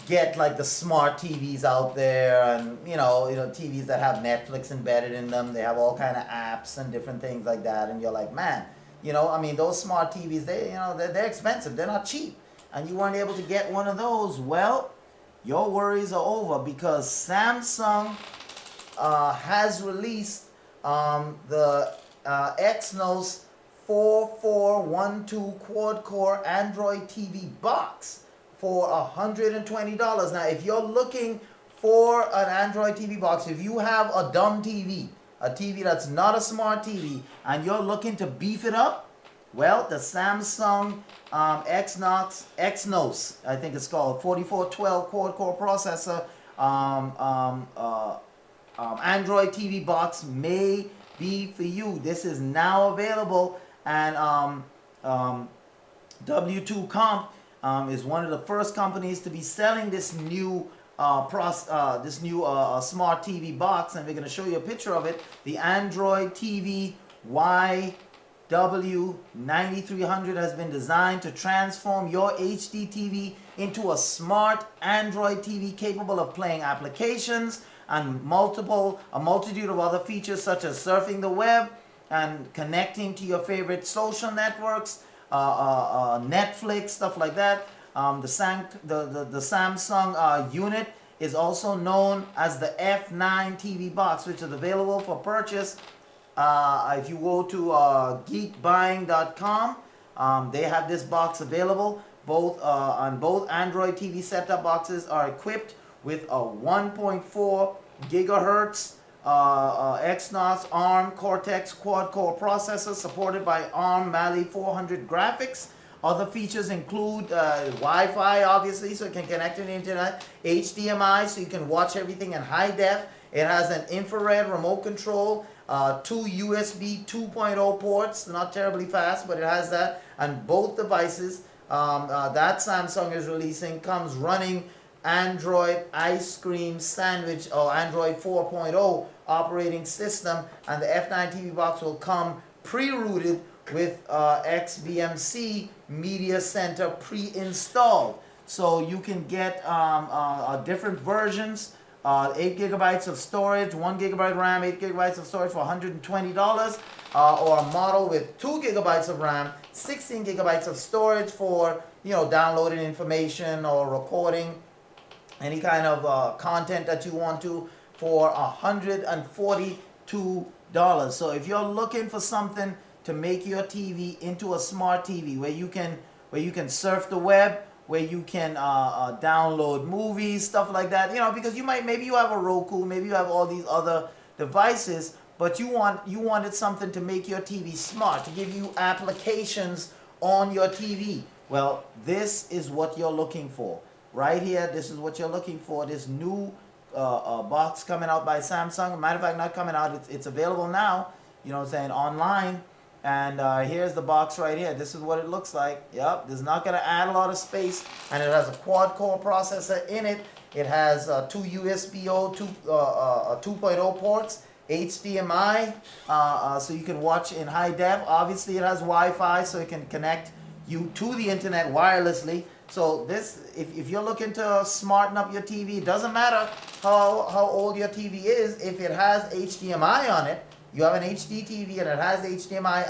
get like the smart TVs out there, and TVs that have Netflix embedded in them. They have all kind of apps and different things like that, and you're like, man, those smart TVs, they're expensive. They're not cheap, and you weren't able to get one of those. Well, your worries are over, because Samsung has released the Exynos 4412 quad-core Android TV box for $120. Now, if you're looking for an Android TV box, if you have a dumb TV, a TV that's not a smart TV, and you're looking to beef it up, well, the Samsung Exynos, I think it's called, 4412 quad-core processor Android TV box may be for you. This is now available And W2 Comp is one of the first companies to be selling this new smart TV box, and we're going to show you a picture of it. The Android TV YW9300 has been designed to transform your HD TV into a smart Android TV capable of playing applications and a multitude of other features such as surfing the web and connecting to your favorite social networks, Netflix, stuff like that. The Samsung unit is also known as the F9 TV box, which is available for purchase. If you go to geekbuying.com, they have this box available. Both Android TV set-top boxes are equipped with a 1.4 gigahertz Exynos ARM Cortex quad-core processor supported by ARM Mali 400 graphics. Other features include Wi-Fi, obviously, so it can connect to the internet, HDMI, so you can watch everything in high def. It has an infrared remote control, 2 USB 2.0 ports, not terribly fast, but it has that. And both devices that Samsung is releasing comes running Android Ice Cream Sandwich or Android 4.0 operating system, and the F9 TV box will come pre-rooted with XBMC Media Center pre-installed. So you can get different versions, 8 gigabytes of storage, 1 gigabyte RAM, 8 gigabytes of storage for $120, or a model with 2 gigabytes of RAM, 16 gigabytes of storage for, you know, downloading information or recording any kind of content that you want to, for $142. So if you're looking for something to make your TV into a smart TV where you can surf the web, where you can download movies, stuff like that, you know, because maybe you have a Roku, maybe you have all these other devices, but you wanted something to make your TV smart, to give you applications on your TV. Well, this is what you're looking for. Right here, this is what you're looking for. This new box coming out by Samsung. Matter of fact, not coming out. It's available now, you know what I'm saying, online. And here's the box right here. This is what it looks like. Yep, this is not going to add a lot of space. And it has a quad-core processor in it. It has 2 USB-O, 2.0 ports, HDMI, so you can watch in high def. Obviously, it has Wi-Fi, so it can connect you to the internet wirelessly. So this, if you're looking to smarten up your TV, it doesn't matter how old your TV is. If it has HDMI on it, you have an HD TV and it has HDMI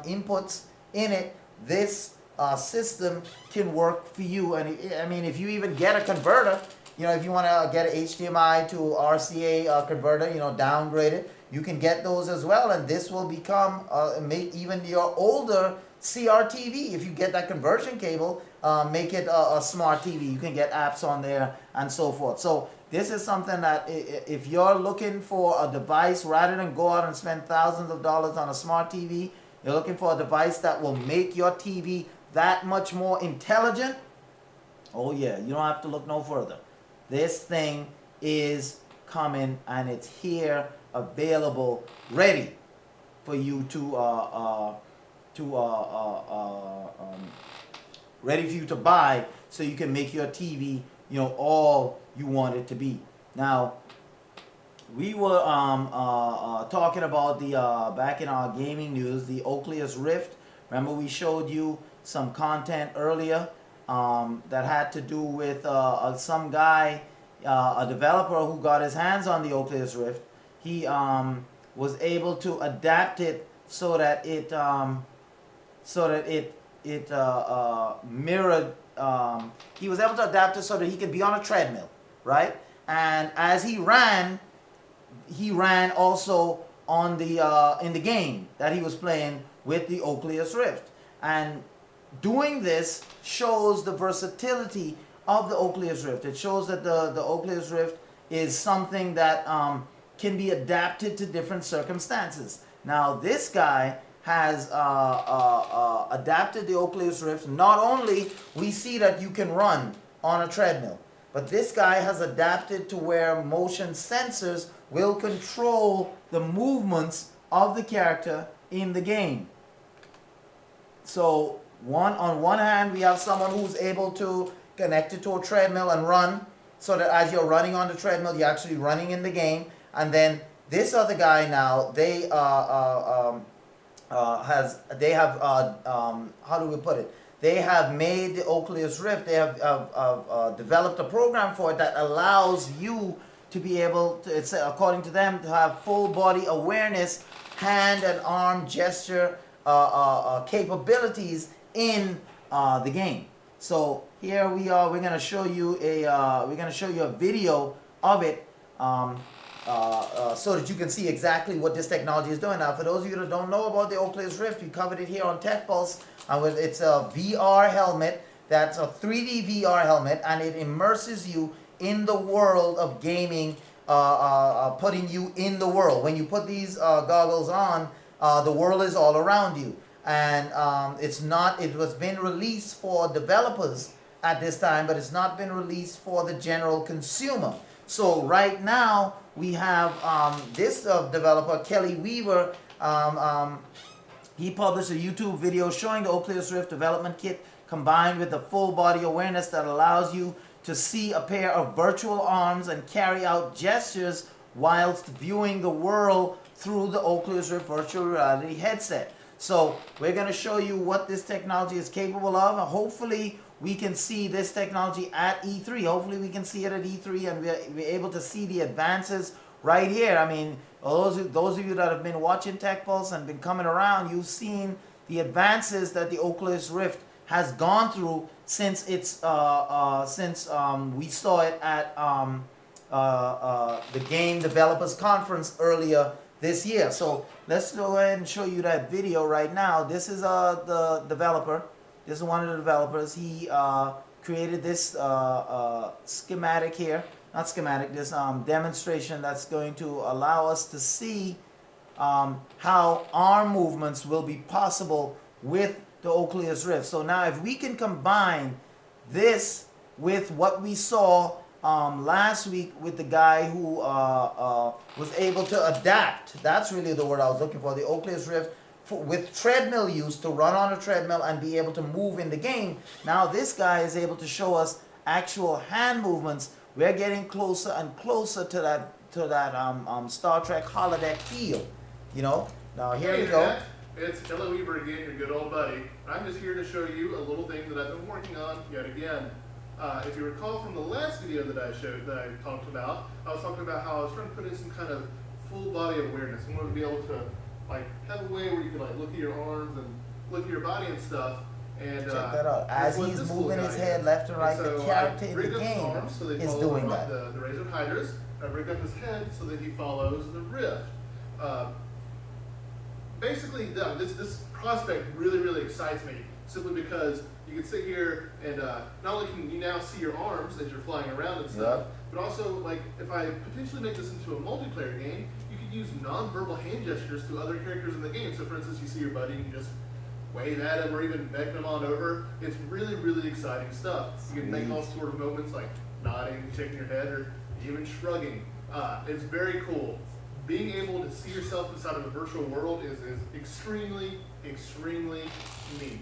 inputs in it, this system can work for you. And I mean, if you even get a converter, you know, if you want to get an HDMI to RCA converter, you know, downgrade it, you can get those as well. And this will become, make even your older CRTV, if you get that conversion cable, make it a smart TV. You can get apps on there and so forth. So this is something that if you're looking for a device, rather than go out and spend thousands of dollars on a smart TV, you're looking for a device that will make your TV that much more intelligent. Oh yeah, you don't have to look no further. This thing is coming and it's here, available, ready for you ready for you to buy, so you can make your TV, you know, all you want it to be. Now, we were talking about the back in our gaming news, the Oculus Rift. Remember, we showed you some content earlier that had to do with some guy, a developer who got his hands on the Oculus Rift. He was able to adapt it so that it mirrored. He was able to adapt it so that he could be on a treadmill, right? And as he ran also on the in the game that he was playing with the Oculus Rift. And doing this shows the versatility of the Oculus Rift. It shows that the Oculus Rift is something that can be adapted to different circumstances. Now, this guy has adapted the Oculus Rift. Not only we see that you can run on a treadmill, but this guy has adapted to where motion sensors will control the movements of the character in the game. So on one hand, we have someone who's able to connect it to a treadmill and run, so that as you're running on the treadmill, you're actually running in the game. And then this other guy now, they how do we put it? They have made the Oculus Rift. They have developed a program for it that allows you to be able to, it's according to them, to have full body awareness, hand and arm gesture capabilities in the game. So here we are. We're gonna show you a video of it, so that you can see exactly what this technology is doing. Now, for those of you that don't know about the Oculus Rift, we covered it here on Tech Pulse. It's a VR helmet. That's a 3D VR helmet, and it immerses you in the world of gaming, putting you in the world. When you put these goggles on, the world is all around you. And it was been released for developers at this time, but it's not been released for the general consumer. So right now, we have this developer, Kelly Weaver. He published a YouTube video showing the Oculus Rift development kit combined with the full body awareness that allows you to see a pair of virtual arms and carry out gestures whilst viewing the world through the Oculus Rift virtual reality headset. So we're going to show you what this technology is capable of. Hopefully we can see this technology at E3. Hopefully we can see it at E3 and we're able to see the advances right here. I mean, those of you that have been watching Tech Pulse and been coming around, you've seen the advances that the Oculus Rift has gone through since we saw it at the Game Developers Conference earlier this year. So let's go ahead and show you that video right now. This is the developer. This is one of the developers. He created this schematic here. Not schematic, this demonstration that's going to allow us to see how arm movements will be possible with the Oculus Rift. So now if we can combine this with what we saw last week with the guy who was able to adapt, that's really the word I was looking for, the Oculus Rift with treadmill use to run on a treadmill and be able to move in the game. Now this guy is able to show us actual hand movements. We're getting closer and closer to that Star Trek holodeck feel, you know. Now here we go. It's Kelly Weaver again, your good old buddy. I'm just here to show you a little thing that I've been working on yet again. If you recall from the last video that I talked about, I was talking about how I was trying to put in some kind of full body awareness. I wanted to be able to have a way where you can look at your arms and look at your body and stuff. And check that out. As he's moving his head left and right, the character in the game is doing that. The Razor Hydras. I rig up his head so that he follows the Rift. Basically, this prospect really, really excites me, simply because you can sit here and not only can you now see your arms as you're flying around and stuff, but also, if I potentially make this into a multiplayer game, you could use non-verbal hand gestures to other characters in the game. So, for instance, you see your buddy, you can just wave at him or even beckon him on over. It's really, really exciting stuff. You can make all sort of moments like nodding, shaking your head, or even shrugging. It's very cool. Being able to see yourself inside of a virtual world is extremely, extremely neat.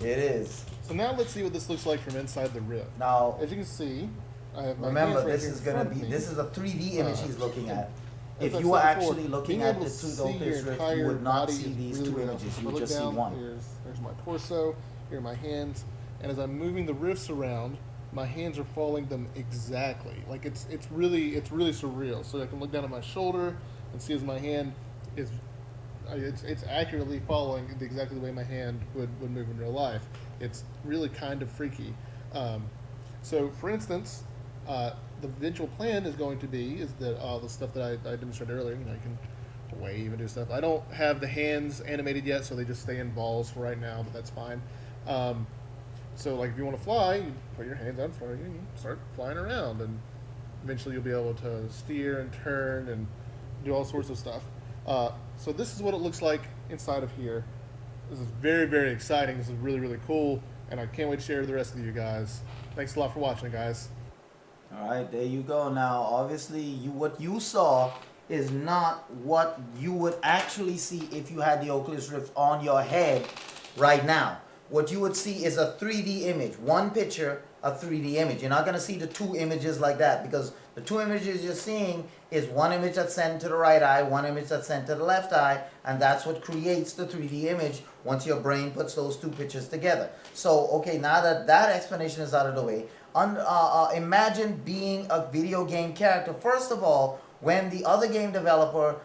It is. So now let's see what this looks like from inside the Rift. Now, as you can see, I have my remember hands right this here is in going to front be, of me. this is a 3D image he's looking at. As If I've you were said actually before, looking being at able the to two see Oculus your Rift, you entire would not body see is these really two real. images. If I You would look just see down, one. There's my torso, here are my hands, and as I'm moving the rifts around, my hands are following them exactly. It's really surreal. So I can look down at my shoulder and see as my hand is it's accurately following exactly the way my hand would move in real life. It's really kind of freaky. So for instance, the eventual plan is going to be that all the stuff that I demonstrated earlier, you can wave and do stuff. I don't have the hands animated yet, so they just stay in balls for right now, but that's fine. So if you want to fly, you put your hands out in front of you and you start flying around, and eventually you'll be able to steer and turn and do all sorts of stuff. So this is what it looks like inside of here. This is very, very exciting. This is really, really cool, and I can't wait to share it with the rest of you guys. Thanks a lot for watching, guys. All right, there you go. Now, obviously, what you saw is not what you would actually see if you had the Oculus Rift on your head right now. What you would see is a 3D image, one picture, a 3D image. You're not going to see the two images like that, because the two images you're seeing is one image that's sent to the right eye, one image that's sent to the left eye, and that's what creates the 3D image once your brain puts those two pictures together. So, okay, now that that explanation is out of the way, imagine being a video game character. First of all, when the other game developer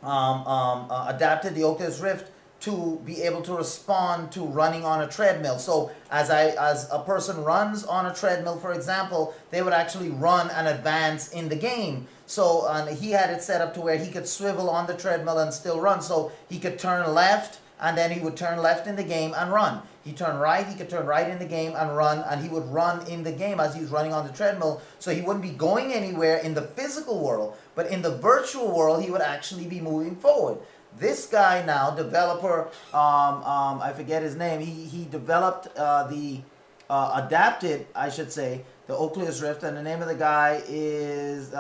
adapted the Oculus Rift to be able to respond to running on a treadmill. So as a person runs on a treadmill, for example, they would actually run and advance in the game. So he had it set up to where he could swivel on the treadmill and still run. So he could turn left, and then he would turn left in the game and run. He turned right, he could turn right in the game and run, and he would run in the game as he was running on the treadmill. So he wouldn't be going anywhere in the physical world, but in the virtual world, he would actually be moving forward. This guy now, developer, I forget his name, he developed adapted, I should say, the Oculus Rift, and the name of the guy is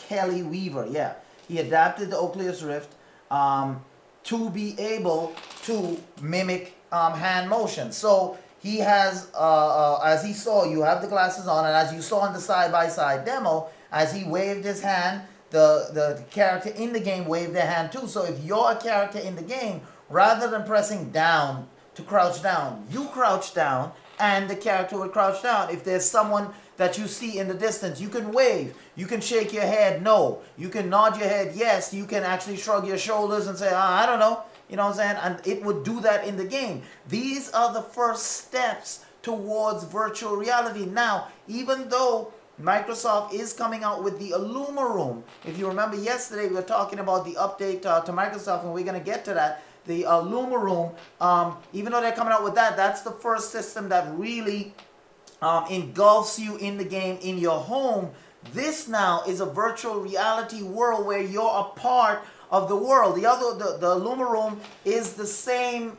Kelly Weaver. Yeah, he adapted the Oculus Rift to be able to mimic hand motion. So he has, as he saw, you have the glasses on, and as you saw in the side-by-side demo, as he waved his hand, the character in the game waved their hand too. So if you're a character in the game, rather than pressing down to crouch down, you crouch down and the character would crouch down. If there's someone that you see in the distance, you can wave, you can shake your head no, you can nod your head yes, you can actually shrug your shoulders and say, I don't know, you know what I'm saying? And it would do that in the game. These are the first steps towards virtual reality. Now, even though Microsoft is coming out with the Illuma Room. If you remember yesterday, we were talking about the update to Microsoft, and we're going to get to that. The Illuma Room, even though they're coming out with that, that's the first system that really engulfs you in the game in your home. This now is a virtual reality world where you're a part of the world. The Illuma Room is the same,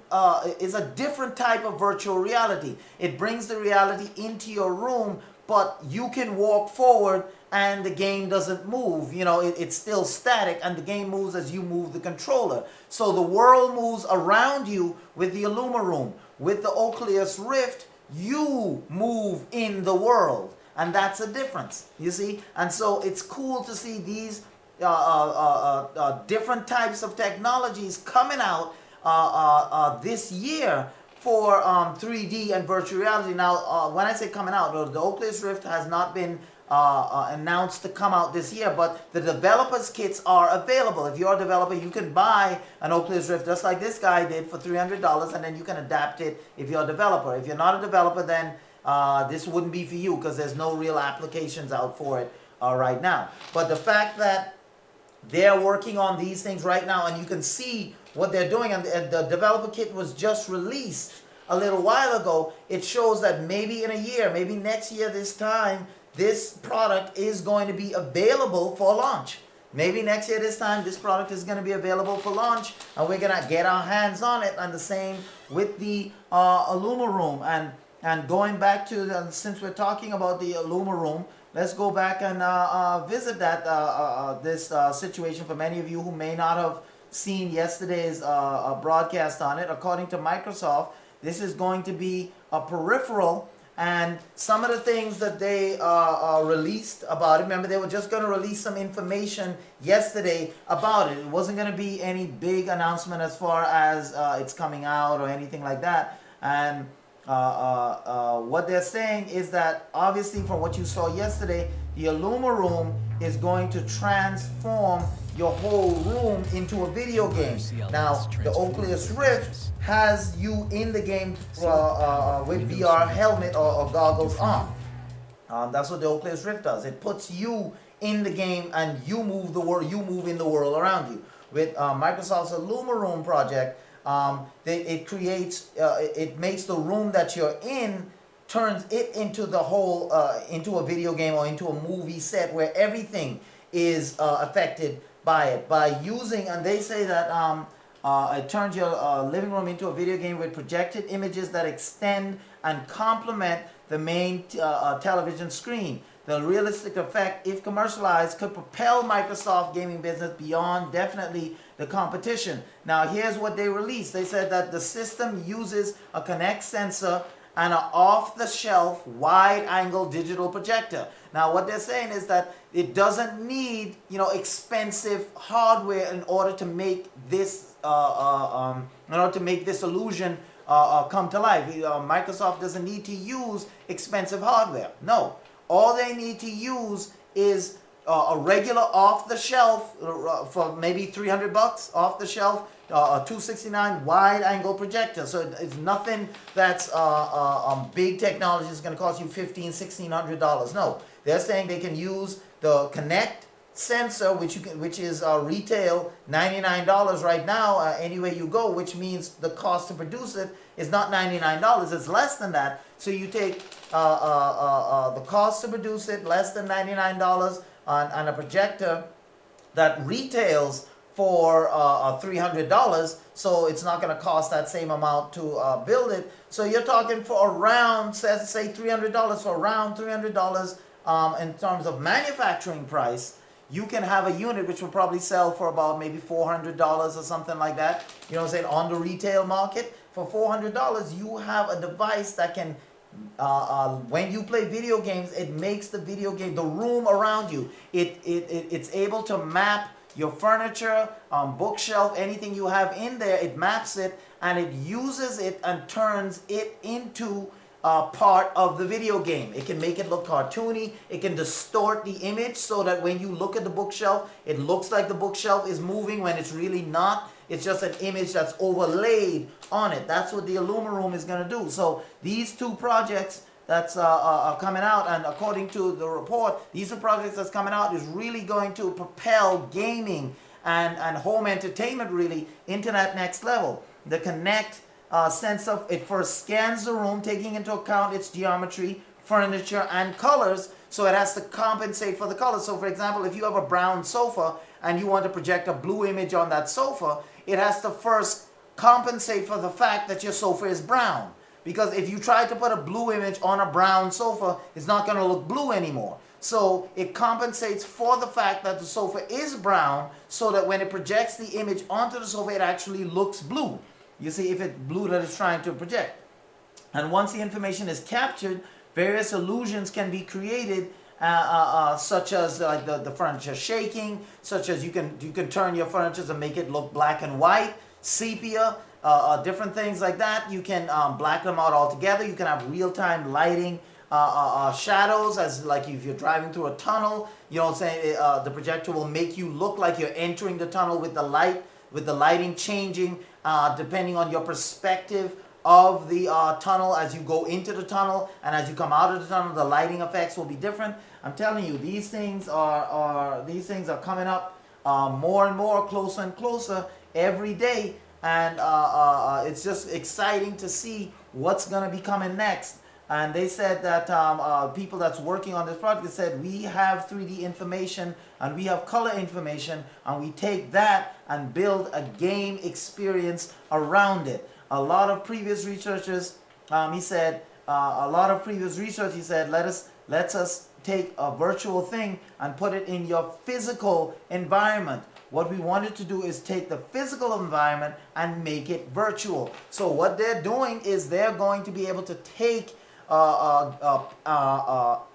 is a different type of virtual reality. It brings the reality into your room, but you can walk forward and the game doesn't move. You know, it's still static, and the game moves as you move the controller. So the world moves around you with the Illuma Room. With the Oculus Rift, you move in the world, and that's a difference, you see? And so it's cool to see these different types of technologies coming out this year for 3D and virtual reality. Now, when I say coming out, the Oculus Rift has not been announced to come out this year, but the developers' kits are available. If you're a developer, you can buy an Oculus Rift just like this guy did for $300, and then you can adapt it if you're a developer. If you're not a developer, then this wouldn't be for you, because there's no real applications out for it right now. But the fact that they're working on these things right now, and you can see what they're doing, and the developer kit was just released a little while ago. It shows that maybe in a year, maybe next year this time, this product is going to be available for launch. Maybe next year this time, this product is going to be available for launch, and we're going to get our hands on it. And the same with the Illuma Room. And going back to, since we're talking about the Illuma Room, let's go back and visit that this situation for many of you who may not have seen yesterday's broadcast on it. According to Microsoft, this is going to be a peripheral, and some of the things that they released about it, remember they were just going to release some information yesterday about it. It wasn't going to be any big announcement as far as it's coming out or anything like that. And what they're saying is that, obviously from what you saw yesterday, the Illuma Room is going to transform your whole room into a video game. Now, the Oculus Rift has you in the game with VR helmet or goggles on. That's what the Oculus Rift does. It puts you in the game, and you move the world. You move in the world around you. With Microsoft's Illuma Room project, it makes the room that you're in, turns it into the whole into a video game or into a movie set where everything is affected by it, by using, and they say that it turns your living room into a video game with projected images that extend and complement the main television screen. the realistic effect, if commercialized, could propel Microsoft gaming business beyond definitely the competition. Now, here's what they released. They said that the system uses a Kinect sensor and an off-the-shelf wide-angle digital projector. Now, what they're saying is that it doesn't need, you know, expensive hardware in order to make this illusion come to life. Microsoft doesn't need to use expensive hardware. No, all they need to use is a regular off-the-shelf for maybe $300 off-the-shelf. A 269 wide-angle projector. So it's nothing that's big technology is going to cost you $1,500–$1,600. No, they're saying they can use the Kinect sensor, which is retail $99 right now anywhere you go, which means the cost to produce it is not $99. It's less than that. So you take the cost to produce it, less than $99 on a projector that retails for $300, so it's not going to cost that same amount to build it. So you're talking for around, say $300, for around $300 in terms of manufacturing price. You can have a unit which will probably sell for about maybe $400 or something like that. You know what I'm saying? On the retail market, for $400, you have a device that can, when you play video games, it makes the video game, the room around you, it's able to map your furniture, bookshelf, anything you have in there, it maps it and it uses it and turns it into part of the video game. It can make it look cartoony. It can distort the image so that when you look at the bookshelf, it looks like the bookshelf is moving when it's really not. It's just an image that's overlaid on it. That's what the Illumaroom is going to do. So these two projects that's coming out, and according to the report, these are projects that's coming out is really going to propel gaming and home entertainment really into that next level. The Kinect sensor, it first scans the room, taking into account its geometry, furniture, and colors, so it has to compensate for the colors. So for example, if you have a brown sofa and you want to project a blue image on that sofa, it has to first compensate for the fact that your sofa is brown. Because if you try to put a blue image on a brown sofa, it's not going to look blue anymore. So it compensates for the fact that the sofa is brown, so that when it projects the image onto the sofa, it actually looks blue. You see, if it's blue that it's trying to project. And once the information is captured, various illusions can be created, such as like the furniture shaking, such as you can turn your furniture to make it look black and white, sepia, different things like that. You can black them out altogether. You can have real-time lighting, shadows, as like if you're driving through a tunnel, you know what I'm saying, the projector will make you look like you're entering the tunnel with the lighting changing depending on your perspective of the tunnel as you go into the tunnel, and as you come out of the tunnel, the lighting effects will be different. I'm telling you, these things are coming up more and more, closer and closer every day, and it's just exciting to see what's going to be coming next. And they said that people that's working on this project said, we have 3D information and we have color information, and we take that and build a game experience around it. A lot of previous researchers, he said, let's us take a virtual thing and put it in your physical environment. What we wanted to do is take the physical environment and make it virtual. So what they're doing is they're going to be able to take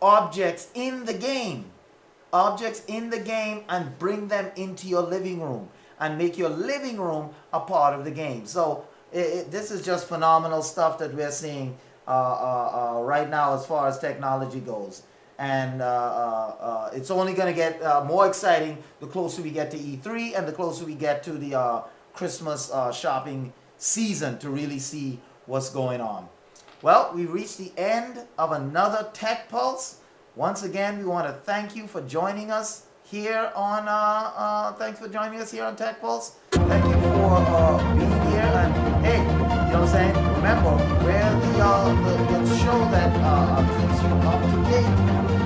objects in the game, and bring them into your living room and make your living room a part of the game. So this is just phenomenal stuff that we're seeing right now as far as technology goes. And it's only going to get more exciting the closer we get to E3 and the closer we get to the Christmas shopping season to really see what's going on. Well, we reached the end of another Tech Pulse. Once again, we want to thank you for joining us here on Tech Pulse. Thank you for being here. And hey, you know what I'm saying? Remember, we're the show that keeps you up to date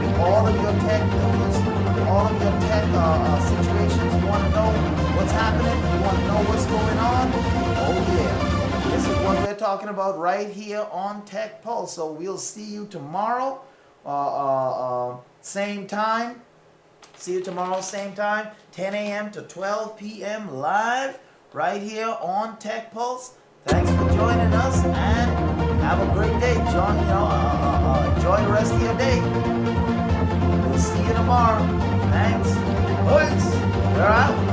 with all of your tech news, with all of your tech situations. You want to know what's happening? You want to know what's going on? Oh yeah. This is what we're talking about right here on Tech Pulse. So we'll see you tomorrow. same time. See you tomorrow, same time, 10 a.m. to 12 p.m. live right here on Tech Pulse. Thanks for joining us and have a great day. Enjoy the rest of your day. We'll see you tomorrow. Thanks. Boys, we're out.